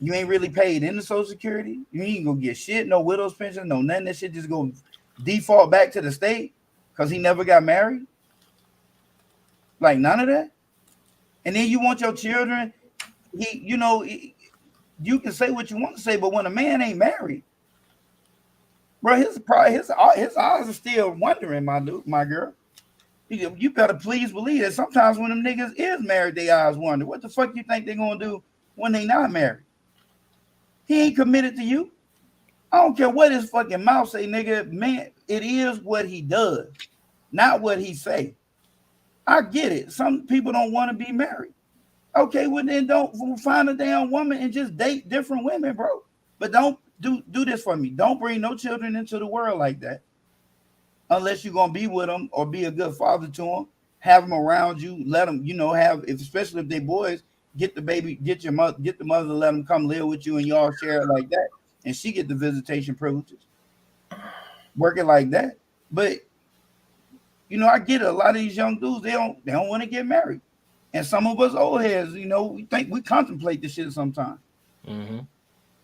you ain't really paid into Social Security, you ain't gonna get shit, no widow's pension, no nothing, that shit just gonna default back to the state because he never got married. Like none of that. And then you want your children, you can say what you want to say, but when a man ain't married, bro, his eyes are still wondering, my girl. You better please believe that sometimes when them niggas is married, their eyes wonder. What the fuck you think they gonna do when they not married? He ain't committed to you. I don't care what his fucking mouth say, nigga. Man, it is what he does, not what he say. I get it. Some people don't want to be married. Okay, well then don't find a damn woman and just date different women, bro. But don't do this for me. Don't bring no children into the world like that. Unless you're gonna be with them or be a good father to them, have them around you, let them, especially if they boys, get the baby, get the mother to let them come live with you and y'all share it like that, and she get the visitation privileges. Work it like that. But I get it. A lot of these young dudes, they don't want to get married, and some of us old heads, we contemplate this shit sometimes. Mm-hmm.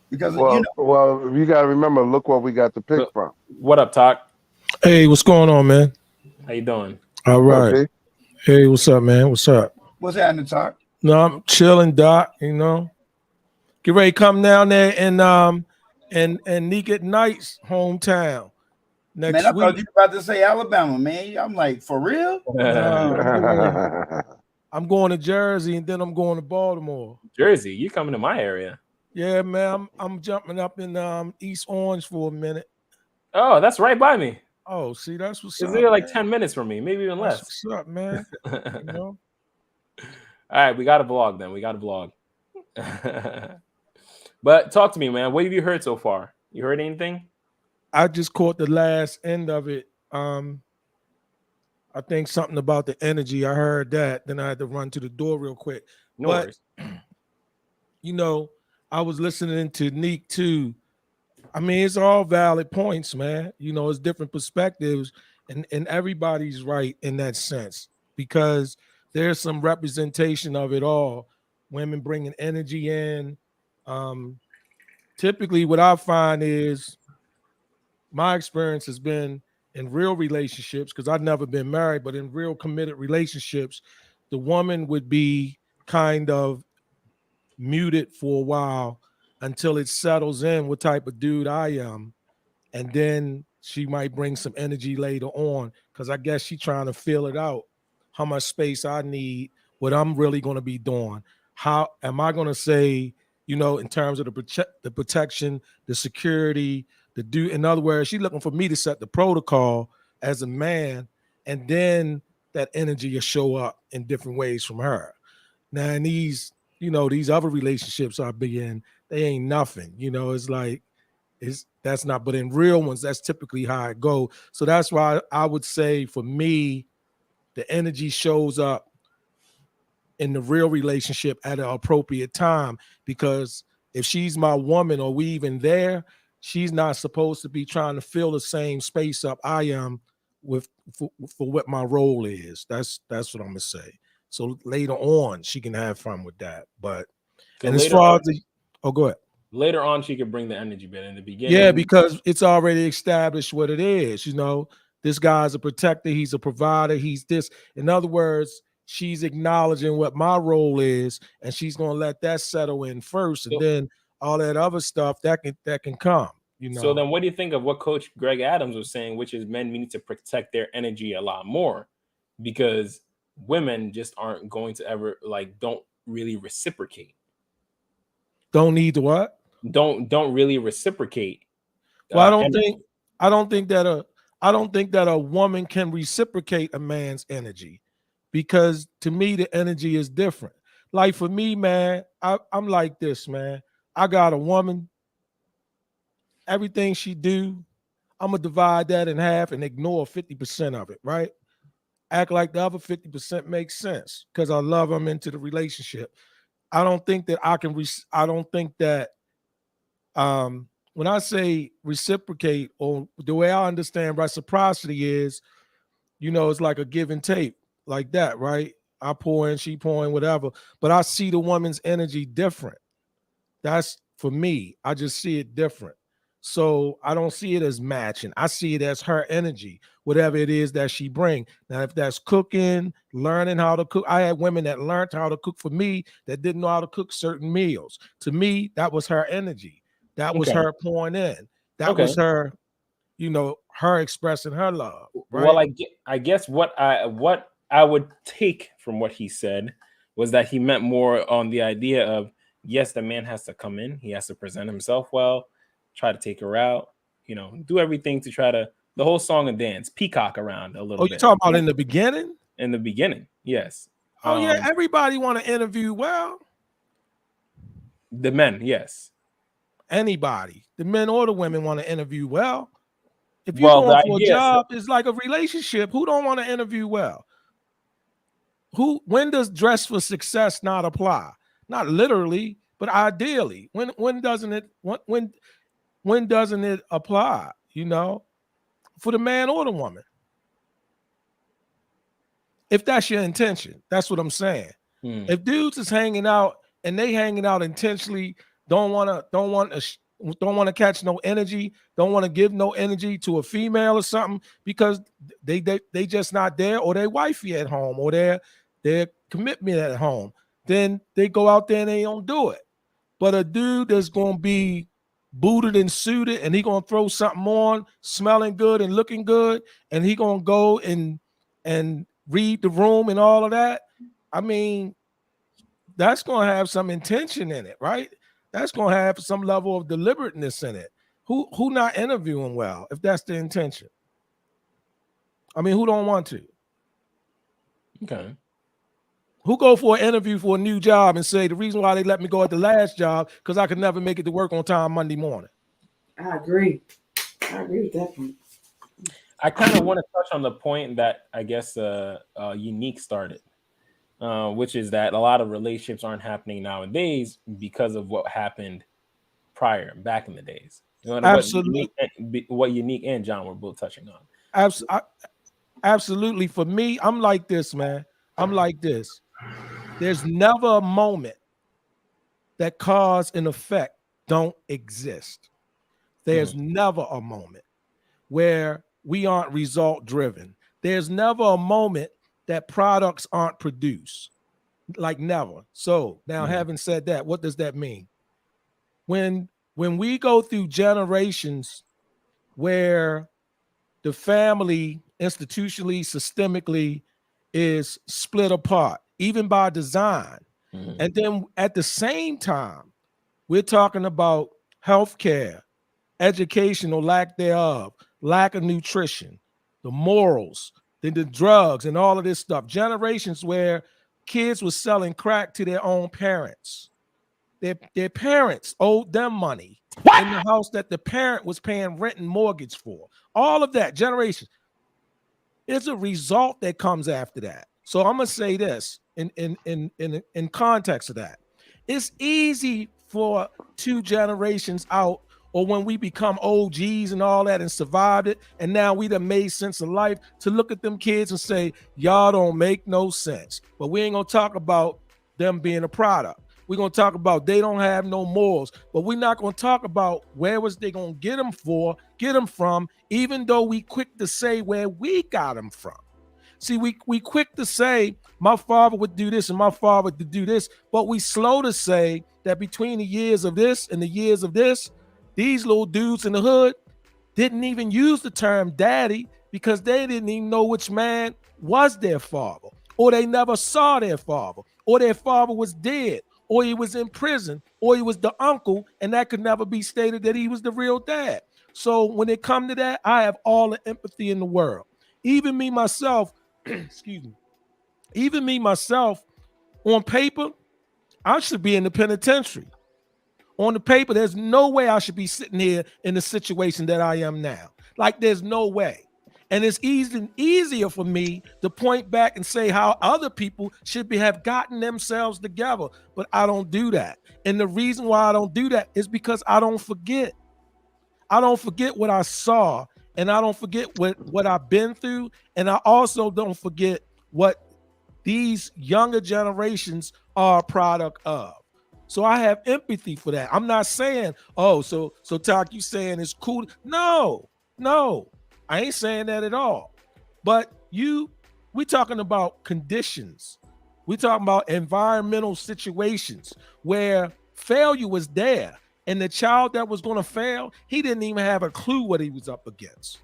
Because well, you gotta remember, look what we got to pick from. What up, Talk? Hey, what's going on, man? How you doing? All right. Okay. Hey, what's up, man? What's up? What's happening, Talk? No, I'm chilling, Doc. Get ready to come down there and Nick at Night's hometown next man, I week. thought you were about to say Alabama, man. I'm like, for real? I'm going to Jersey and then I'm going to Baltimore. Jersey, you coming to my area? Yeah, man. I'm jumping up in East Orange for a minute. Oh, that's right by me. Oh, see, that's what's It's up. there like 10 minutes from me, maybe even less. What's up, man? All right, we got a vlog then. We got a vlog. But talk to me, man. What have you heard so far? You heard anything? I just caught the last end of it. I think something about the energy. I heard that. Then I had to run to the door real quick. No worries. I was listening to Neek too. I mean, it's all valid points, man. It's different perspectives, and everybody's right in that sense because there's some representation of it all. Women bringing energy in. Typically, what I find is my experience has been in real relationships, because I've never been married, but in real committed relationships, the woman would be kind of muted for a while until it settles in what type of dude I am. And then she might bring some energy later on, because I guess she's trying to feel it out, how much space I need, what I'm really going to be doing. How am I going to say, in terms of the protection, the security, in other words, she's looking for me to set the protocol as a man, and then that energy will show up in different ways from her. Now, in these other relationships I've been in, they ain't nothing. It's like, that's not, but in real ones, that's typically how it goes. So that's why I would say for me, the energy shows up in the real relationship at an appropriate time, because if she's my woman or we even there, she's not supposed to be trying to fill the same space up I am for what my role is. That's what I'm gonna say. So later on, she can have fun with that. But So as far as go ahead. Later on, she could bring the energy, but in the beginning, Yeah, because it's already established what it is. This guy's a protector, he's a provider, he's this. In other words, she's acknowledging what my role is, and she's gonna let that settle in first, and then all that other stuff that can come. So then, what do you think of what Coach Greg Adams was saying, which is men need to protect their energy a lot more, because women just aren't going to ever don't really reciprocate. Don't need to what? Don't really reciprocate. Well, I don't think that a woman can reciprocate a man's energy, because to me the energy is different. Like for me, man, I'm like this, man. I got a woman. everything she do, I'm gonna divide that in half and ignore 50% of it, right? Act like the other 50% makes sense because I love them into the relationship. I don't think that I don't think that when I say reciprocate, or the way I understand reciprocity is, it's like a give and take, like that, right? I pour in, she pour in, whatever. But I see the woman's energy different. That's for me. I just see it different. So I don't see it as matching. I see it as her energy, whatever it is that she bring. Now, if that's cooking, learning how to cook, I had women that learned how to cook for me that didn't know how to cook certain meals. To me, that was her energy. That was her pouring in. That was her, her expressing her love. Right? Well, I guess what I would take from what he said was that he meant more on the idea of, yes, the man has to come in, he has to present himself well, try to take her out, do everything to try to the whole song and dance, peacock around a little bit. Oh, you talking about in the beginning? In the beginning, yes. Oh yeah, everybody want to interview well. The men, yes. Anybody, the men or the women want to interview well. If you're going for a job, it's like a relationship. Who don't want to interview well? When does dress for success not apply? Not literally, but ideally. When doesn't it when doesn't it apply? For the man or the woman. If that's your intention, that's what I'm saying. If dudes is hanging out and they hanging out intentionally, don't want to catch no energy, don't want to give no energy to a female or something because they just not there, or their wifey at home, or their commitment at home, then they go out there and they don't do it. But a dude that's gonna be booted and suited and he gonna throw something on, smelling good and looking good, and he gonna go and read the room and all of that, I mean, that's gonna have some intention in it, right? That's gonna have some level of deliberateness in it. Who not interviewing well if that's the intention? I mean, who don't want to? Okay. Who go for an interview for a new job and say the reason why they let me go at the last job because I could never make it to work on time Monday morning? I agree with that point. I kind of want to touch on the point that I guess Unique started, which is that a lot of relationships aren't happening nowadays because of what happened back in the days. Absolutely. What Unique and John were both touching on. Absolutely. For me, I'm like this, man. I'm like this. There's never a moment that cause and effect don't exist. There's never a moment where we aren't result driven. There's never a moment that products aren't produced. Like never. So now, having said that, what does that mean? When we go through generations where the family institutionally, systemically is split apart, even by design. And then at the same time, we're talking about healthcare, education or lack thereof, lack of nutrition, the morals, then the drugs and all of this stuff. Generations where kids were selling crack to their own parents. Their parents owed them money in the house that the parent was paying rent and mortgage for. All of that generation. It's a result that comes after that. So I'm gonna say this in context of that. It's easy for 2 generations out, or when we become OGs and all that and survived it, and now we done made sense of life, to look at them kids and say, y'all don't make no sense. But we ain't gonna talk about them being a product. We're gonna talk about they don't have no morals, but we're not gonna talk about where was they gonna get them from, even though we quick to say where we got them from. See, we quick to say my father would do this and my father would do this, but we slow to say that between the years of this and the years of this, these little dudes in the hood didn't even use the term daddy because they didn't even know which man was their father, or they never saw their father, or their father was dead, or he was in prison, or he was the uncle, and that could never be stated that he was the real dad. So when it comes to that, I have all the empathy in the world. Even me myself, excuse me, on paper, I should be in the penitentiary. On the paper, there's no way I should be sitting here in the situation that I am now. Like, there's no way. And it's easier for me to point back and say how other people should have gotten themselves together, but I don't do that. And the reason why I don't do that is because I don't forget. I don't forget what I saw, and I don't forget what I've been through, and I also don't forget what these younger generations are a product of. So I have empathy for that. I'm not saying, oh, so Talk, you saying it's cool. No, I ain't saying that at all. But we talking about conditions. We talking about environmental situations where failure was there, and the child that was going to fail, he didn't even have a clue what he was up against.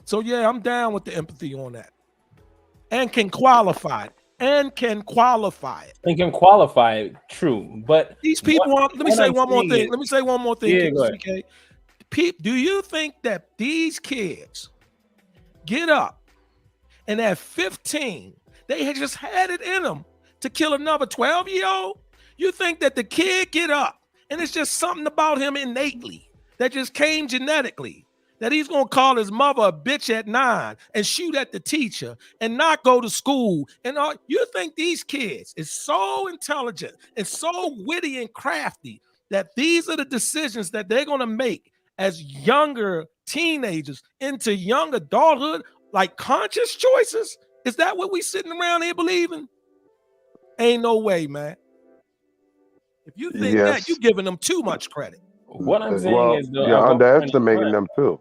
So yeah, I'm down with the empathy on that, and can qualify it. And can qualify it. True, but these people. Let me say one more thing. Yeah, go ahead. Okay. Do you think that these kids get up and at 15 they had just had it in them to kill another 12-year-old? You think that the kid get up and it's just something about him innately that just came genetically, that he's gonna call his mother a bitch at 9 and shoot at the teacher and not go to school? And all, you think these kids is so intelligent and so witty and crafty that these are the decisions that they're gonna make as younger teenagers into young adulthood, like conscious choices? Is that what we sitting around here believing? Ain't no way, man. If you think that, you're giving them too much credit. What I'm saying is, though, you're underestimating them too.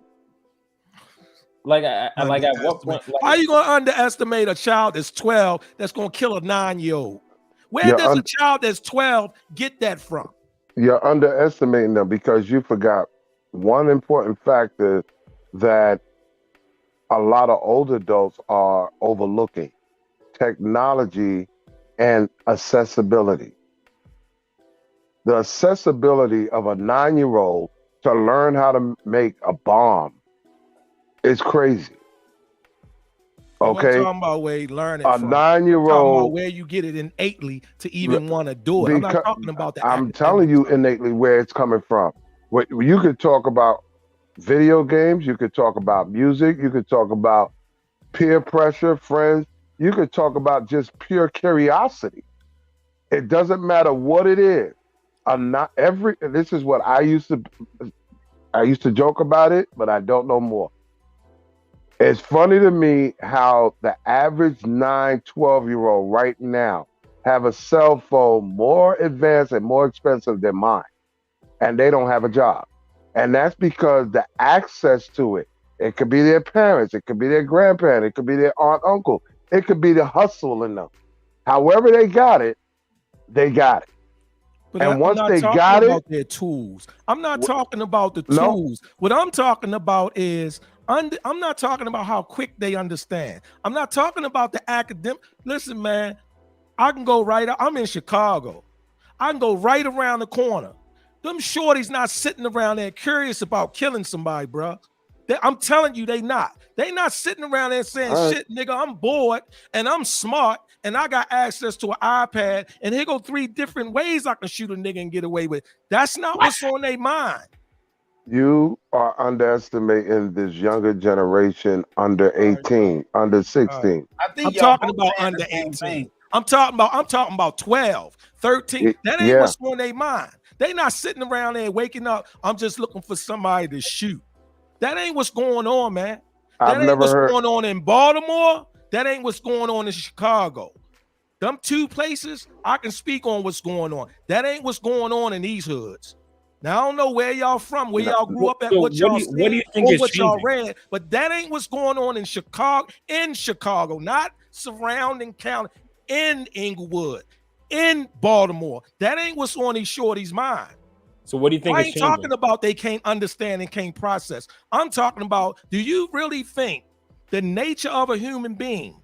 Like at what point? How are you gonna underestimate a child that's 12 that's gonna kill a 9-year-old? Where does a child that's 12 get that from? You're underestimating them because you forgot one important factor that a lot of older adults are overlooking: technology and accessibility. The accessibility of a 9-year-old to learn how to make a bomb is crazy. Okay, I'm talking about where you learn it a from. 9-year-old, where you get it innately to even want to do it. I'm not talking about the. I'm telling you innately where it's coming from. You could talk about video games, you could talk about music, you could talk about peer pressure, friends, you could talk about just pure curiosity. It doesn't matter what it is. This is what I used to joke about it, but I don't know more. It's funny to me how the average 9, 12-year-old right now have a cell phone more advanced and more expensive than mine, and they don't have a job. And that's because the access to it could be their parents, it could be their grandparents, it could be their aunt, uncle, it could be the hustle in them. However they got it, they got it. But and once they got about their tools. I'm not talking about the tools. What I'm talking about is I'm not talking about how quick they understand. I'm not talking about the academic. Listen, man, I can go I'm in Chicago. I can go right around the corner. Them shorties not sitting around there curious about killing somebody, bro. I'm telling you, they not. They not sitting around there saying, shit, nigga, I'm bored and I'm smart and I got access to an iPad and here go 3 different ways I can shoot a nigga and get away with. That's not what's on their mind. You are underestimating this younger generation under 18, under 16. I'm talking about under 18. I'm talking about 12, 13. That ain't what's on their mind. They not sitting around there waking up. I'm just looking for somebody to shoot. That ain't what's going on, man. That ain't what's going on in Baltimore. That ain't what's going on in Chicago. Them 2 places, I can speak on what's going on. That ain't what's going on in these hoods. Now, I don't know where y'all from, where y'all grew up at, what y'all see, what do you think is what y'all changing? read, but that ain't what's going on in Chicago, not surrounding county, in Inglewood, in Baltimore. That ain't what's on these shorties' mind. So what do you think I is ain't changing? talking about they can't understand and can't process. I'm talking about, do you really think the nature of a human being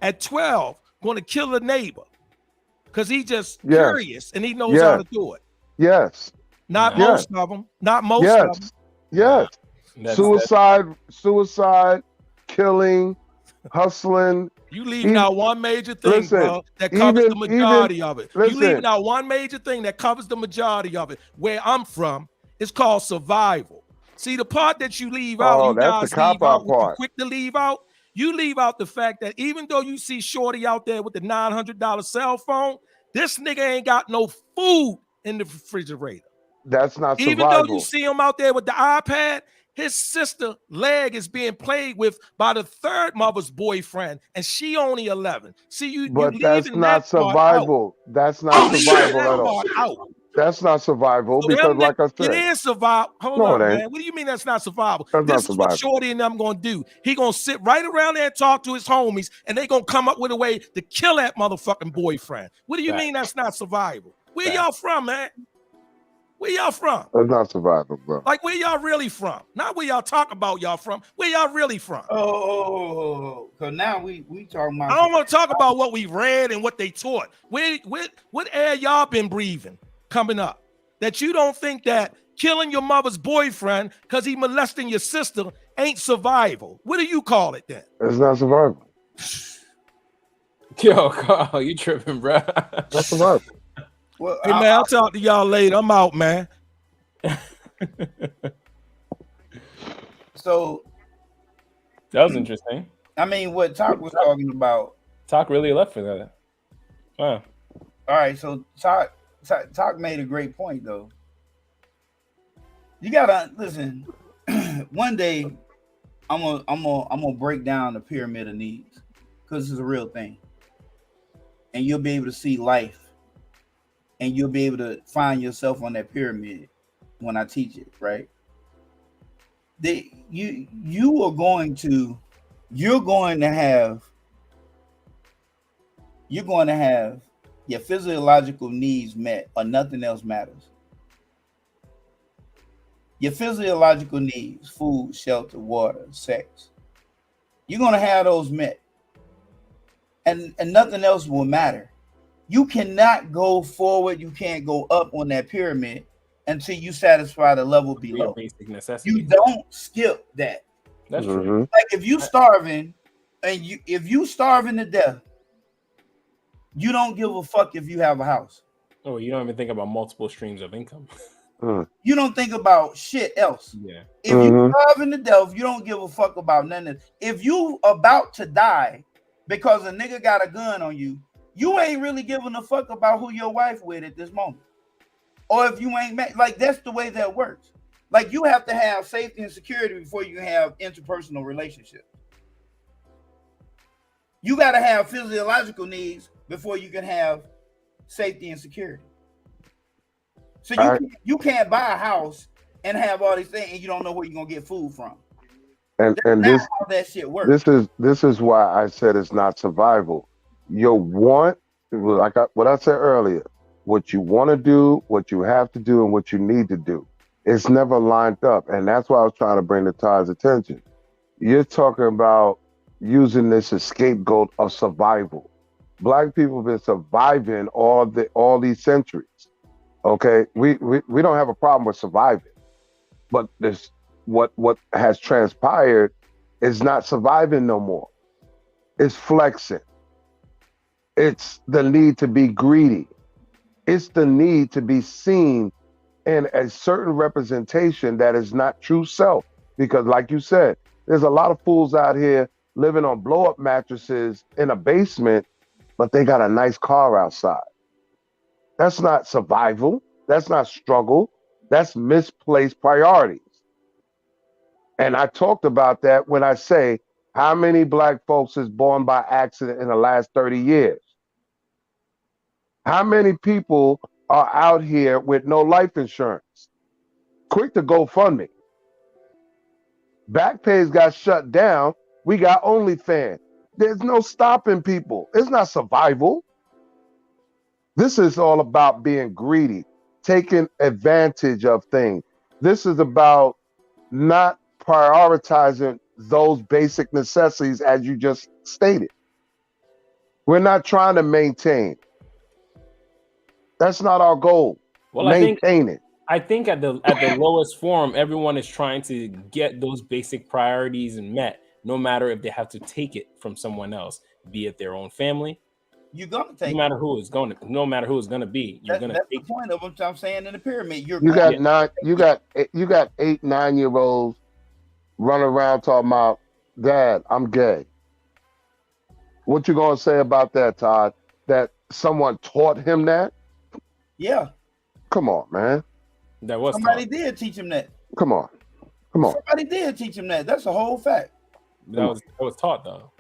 at 12 going to kill a neighbor because he just curious and he knows how to do it? Yes. Not most of them. Not most of them. Yes. Suicide, killing, hustling, You leaving out one major thing, bro, that covers the majority of it. You leaving out one major thing that covers the majority of it. Where I'm from, it's called survival. See, the part that you leave out, you that's the guys leave cop-out out, what you part. quick to leave out, you leave out the fact that even though you see Shorty out there with the $900 cell phone, this nigga ain't got no food in the refrigerator. That's not survival. Even though you see him out there with the iPad, his sister leg is being played with by the third mother's boyfriend, and she only 11. See, But you that's leaving not that part survival. That's not survival at all. out. That's not survival So because, like I said, it is survival. Hold no, up, it ain't. man. What do you mean that's not survival? That's This not is survival. what Shorty and them gonna do. He gonna sit right around there and talk to his homies, and they gonna come up with a way to kill that motherfucking boyfriend. What do you mean that's not survival? Where y'all from, man? Where y'all from? That's not survival, bro. Like, where y'all really from? Not where y'all talk about y'all from. Where y'all really from? Oh, so now we talking about. I don't want to talk about what we read and what they taught. What air y'all been breathing coming up? That you don't think that killing your mother's boyfriend because he molesting your sister ain't survival. What do you call it then? It's not survival. Yo, Carl, you tripping, bro? That's survival. Well, hey, man, I'll talk to y'all later. I'm out, man. So that was interesting. I mean, what Talk was talking about. Talk really left for that. Wow. All right, so Talk made a great point though. You gotta listen. One day, I'm gonna break down the pyramid of needs because it's a real thing, and you'll be able to see life, and you'll be able to find yourself on that pyramid when I teach it. Right? You're going to have your physiological needs met, or nothing else matters. Your physiological needs, food, shelter, water, sex, you're going to have those met. And nothing else will matter. You cannot go forward, you can't go up on that pyramid until you satisfy the level below. Basic necessity. You don't skip that. That's true. Like if you starving and if you starving to death, you don't give a fuck if you have a house. Oh, you don't even think about multiple streams of income. You don't think about shit else. Yeah. If you starving to death, you don't give a fuck about nothing. If you about to die because a nigga got a gun on you, you ain't really giving a fuck about who your wife with at this moment. Or if you ain't like, that's the way that works. Like you have to have safety and security before you have interpersonal relationships. You got to have physiological needs before you can have safety and security. So you can't buy a house and have all these things and you don't know where you're gonna get food from. And That's how that shit works. This is why I said it's not survival. Your want, like what I said earlier, what you want to do, what you have to do, and what you need to do. It's never lined up, and that's why I was trying to bring the Todd's attention. You're talking about using this as scapegoat of survival. Black people have been surviving all these centuries. Okay, we don't have a problem with surviving, but this what has transpired is not surviving no more. It's flexing. It's the need to be greedy. It's the need to be seen in a certain representation that is not true self. Because like you said, there's a lot of fools out here living on blow-up mattresses in a basement, but they got a nice car outside. That's not survival. That's not struggle. That's misplaced priorities. And I talked about that when I say, how many black folks is born by accident in the last 30 years? How many people are out here with no life insurance? Quick to GoFundMe. Backpay's got shut down. We got OnlyFans. There's no stopping people. It's not survival. This is all about being greedy, taking advantage of things. This is about not prioritizing those basic necessities as you just stated. We're not trying to maintain. That's not our goal. Well, maintain it. I think at the lowest form, everyone is trying to get those basic priorities met, no matter if they have to take it from someone else. be it their own family. You're gonna take no matter who it's going to be. You're gonna that's take the point of what I'm saying in the pyramid. You got 8, 9-year-olds running around talking about, Dad, I'm gay. What you gonna say about that, Todd? That someone taught him that? Yeah. Come on, man. That was somebody did teach him that. Come on. Somebody did teach him that. That's a whole fact. That was taught though.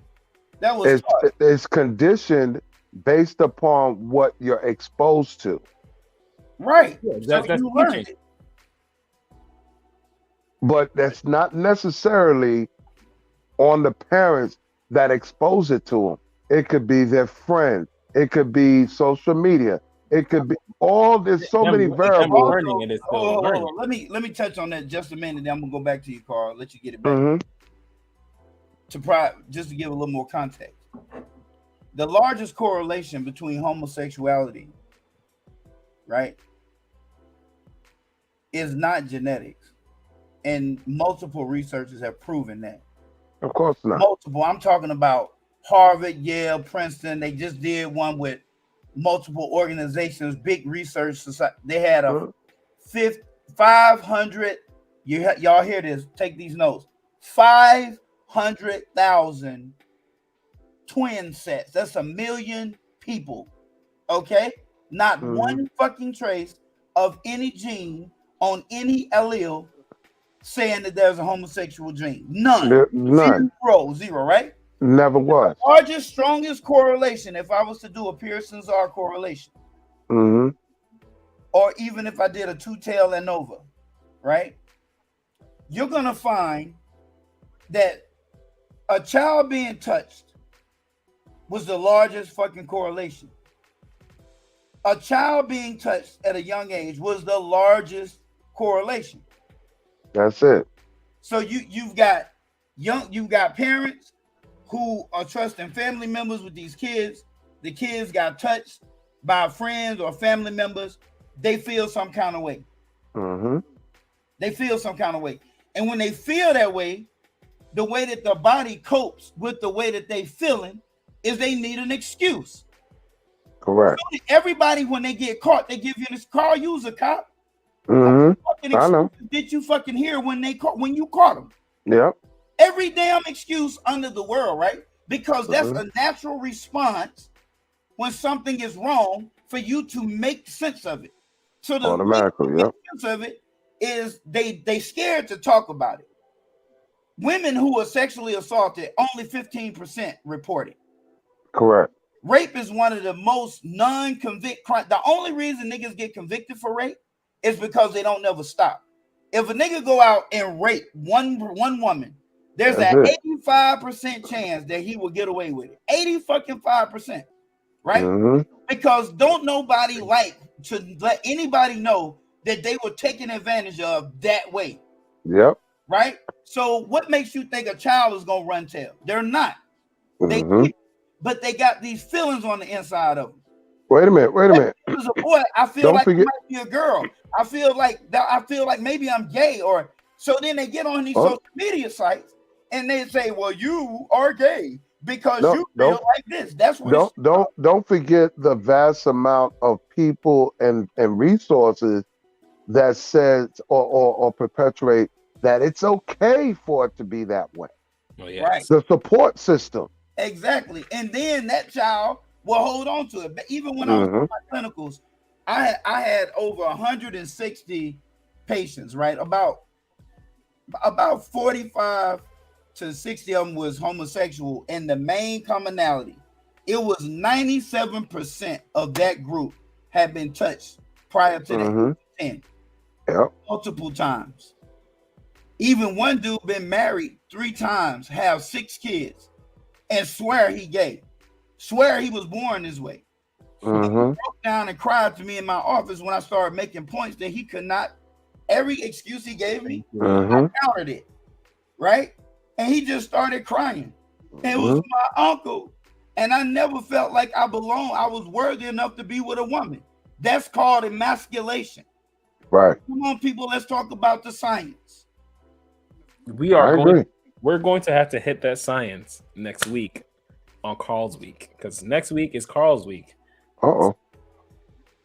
That was taught. It's conditioned based upon what you're exposed to. Right. That's you learned it. But that's not necessarily on the parents that expose it to them. It could be their friend. It could be social media. It could be there's so many variables. Hold on. Let me touch on that just a minute. Then I'm gonna go back to you, Carl. Let you get it back. Just to give a little more context. The largest correlation between homosexuality, right, is not genetics, and multiple researchers have proven that. Of course not. Multiple. I'm talking about Harvard, Yale, Princeton. They just did one with multiple organizations, big research society. They had a 500. Y'all hear this? Take these notes. 500,000 twin sets. That's 1 million people. Okay, not one fucking trace of any gene on any allele saying that there's a homosexual gene. None. Zero, right? Never was. The largest, strongest correlation, if I was to do a Pearson's R correlation, or even if I did a two-tail ANOVA, right? You're going to find that a child being touched was the largest fucking correlation. A child being touched at a young age was the largest correlation. That's it. So you've got parents who are trusting family members with these kids. The kids got touched by friends or family members. They feel some kind of way. They feel some kind of way. And when they feel that way, the way that the body copes with the way that they feeling is they need an excuse. Correct. Everybody, when they get caught, they give you this car. You was a cop. I know. Did you fucking hear when you caught them? Yep. Every damn excuse under the world, right? Because that's a natural response when something is wrong for you to make sense of it. So the automatically, sense of it is they scared to talk about it. Women who are sexually assaulted, only 15% reported. Correct. Rape is one of the most non-convict crimes. The only reason niggas get convicted for rape is because they don't never stop. If a nigga go out and rape one woman, there's an 85% chance that he will get away with it. 85%, right? Because don't nobody like to let anybody know that they were taken advantage of that way. Yep. Right? So what makes you think a child is gonna run tail? They're not. But they got these feelings on the inside of them. Wait a minute. As a boy, I feel like I might be a girl. I feel like maybe I'm gay, or so then they get on these social media sites and they say, well, you are gay because you feel like this. That's what don't forget the vast amount of people and resources that says or perpetuate that it's okay for it to be that way. Oh, yeah. Right. The support system. Exactly. And then that child will hold on to it. But even when I was doing my clinicals, I had over 160 patients, right? About 45 to 60 of them was homosexual. And the main commonality, it was 97% of that group had been touched prior to the 10. Yep. Multiple times. Even one dude been married 3 times, have 6 kids, and swear he gay. Swear he was born this way. He broke down and cried to me in my office when I started making points that he could not. Every excuse he gave me, I countered it, right? And he just started crying. And it was my uncle, and I never felt like I belonged. I was worthy enough to be with a woman. That's called emasculation. Right. Come on, people. Let's talk about the science. We're going to have to hit that science next week. on Carl's week, because next week is Carl's week. Uh-oh.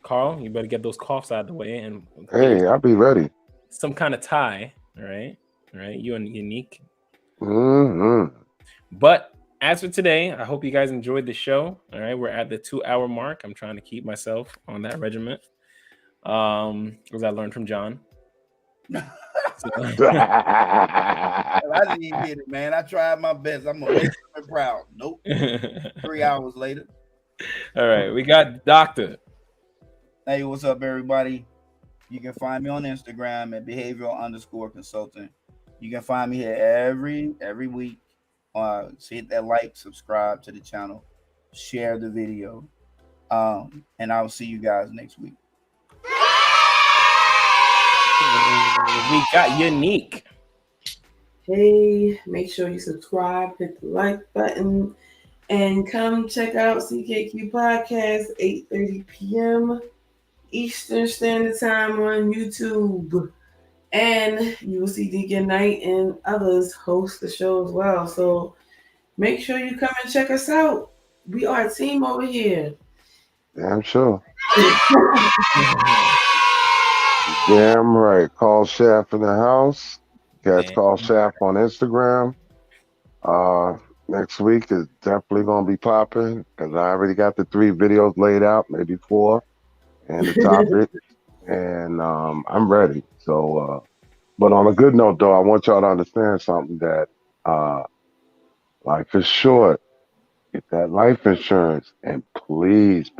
Carl, you better get those coughs out of the way and Hey, I'll be ready. some kind of tie. All right. You and Unique. Mm-hmm. But as for today, I hope you guys enjoyed the show. All right, we're at the 2-hour mark. I'm trying to keep myself on that regiment. Because I learned from John. I didn't even get it, man. I tried my best. I'm gonna make him proud. Nope. 3 hours later. All right, we got Doctor. Hey, what's up, everybody? You can find me on Instagram at behavioral_consultant. You can find me here every week. So hit that like, subscribe to the channel, share the video, and I'll see you guys next week. We got Unique. Hey, make sure you subscribe, hit the like button, and come check out CKQ Podcast, 8:30 p.m. Eastern Standard Time on YouTube. And you will see Deacon Knight and others host the show as well. So make sure you come and check us out. We are a team over here. Damn sure. Damn right. Call Shaft in the house. Catch Call Shaft on Instagram. Next week is definitely going to be popping because I already got the 3 videos laid out, maybe 4, and the topic. And I'm ready. So, but on a good note, though, I want y'all to understand something that life is short. Get that life insurance, and please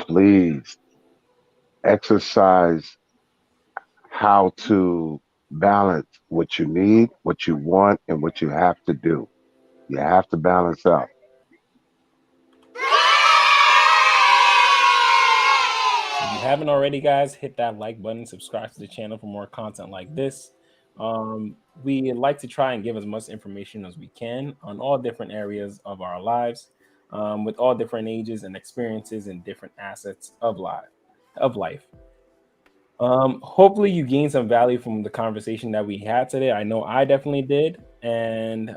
exercise how to balance what you need, what you want, and what you have to do. You have to balance out. If you haven't already, guys, hit that like button, subscribe to the channel for more content like this. We like to try and give as much information as we can on all different areas of our lives, with all different ages and experiences and different assets of life. Hopefully you gained some value from the conversation that we had today. I know I definitely did. And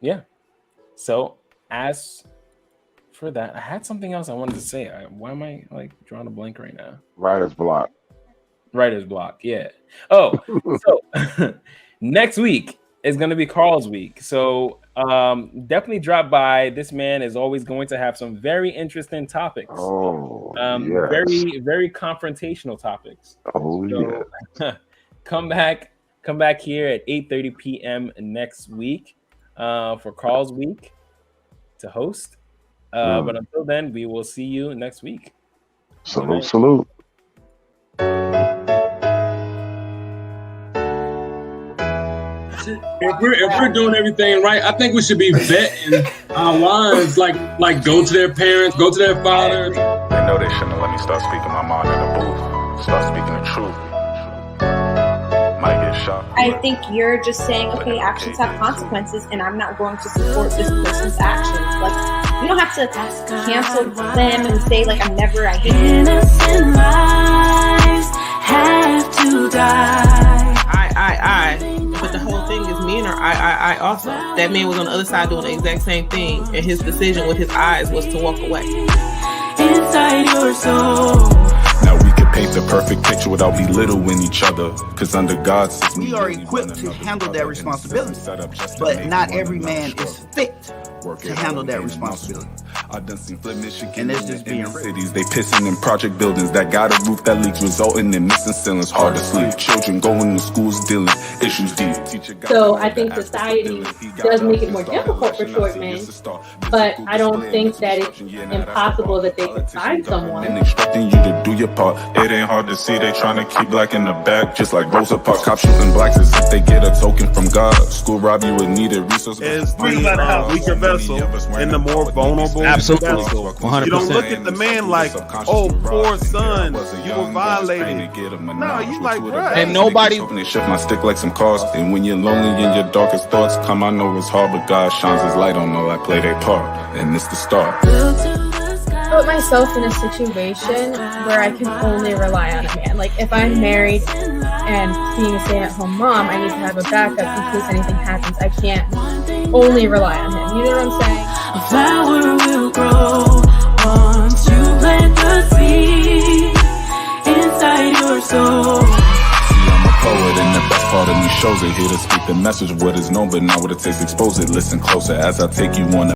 yeah. So as for that, I had something else I wanted to say. Why am I like drawing a blank right now? Writer's block. Yeah. Oh, so next week is going to be Carl's week. So definitely drop by. This man is always going to have some very interesting topics. Oh, yes. Very, very confrontational topics. Oh, so, yeah. Come back here at 8:30 p.m. next week for Carl's week to host. But until then, we will see you next week. Salute. If we're doing everything right, I think we should be vetting our wives, like go to their parents, go to their father. They know they shouldn't have let me start speaking my mind in the booth, start speaking the truth. Might get shot. I think you're just saying, okay, actions have consequences, and I'm not going to support this person's actions. Like, you don't have to cancel them and say, like, I hate you. Innocent lives have to die. But the whole thing is men are I also. That man was on the other side doing the exact same thing, and his decision with his eyes was to walk away. Inside your soul. Now we could paint the perfect picture without belittling each other, because under God's system, we are equipped to handle that responsibility, but not every man is fit to handle that responsibility. I done seen Flint, Michigan, and it's just being cities. They pissing in project buildings that got a roof that leaks, resulting in missing ceilings. Hard to sleep. Children going to schools dealing issues deep. So I think society does make it more difficult for short men, but I don't think that it's impossible that they can find someone. And expecting you to do your part. It ain't hard to see they trying to keep black in the back, just like Rosa Parks. Cops shooting blacks as if they get a token from God. School rob you with needed resources. Is the weaker vessel and the more vulnerable. Absolutely, 100%. You don't look at the man like, oh, poor son, you were violated. No, you like, right. And nobody. They shift my stick like some cars. And when you're lonely in your darkest thoughts come, I know it's hard, but God shines his light on all I play their part. And it's the start. Put myself in a situation where I can only rely on a man. Like if I'm married and being a stay-at-home mom, I need to have a backup in case anything happens. I can't only rely on him. You know what I'm saying? A flower will grow once you plant the seed inside your soul. I'm a poet, and the best part of me shows it. Here to speak the message, what is known, but not what it takes to expose it. Listen closer as I take you on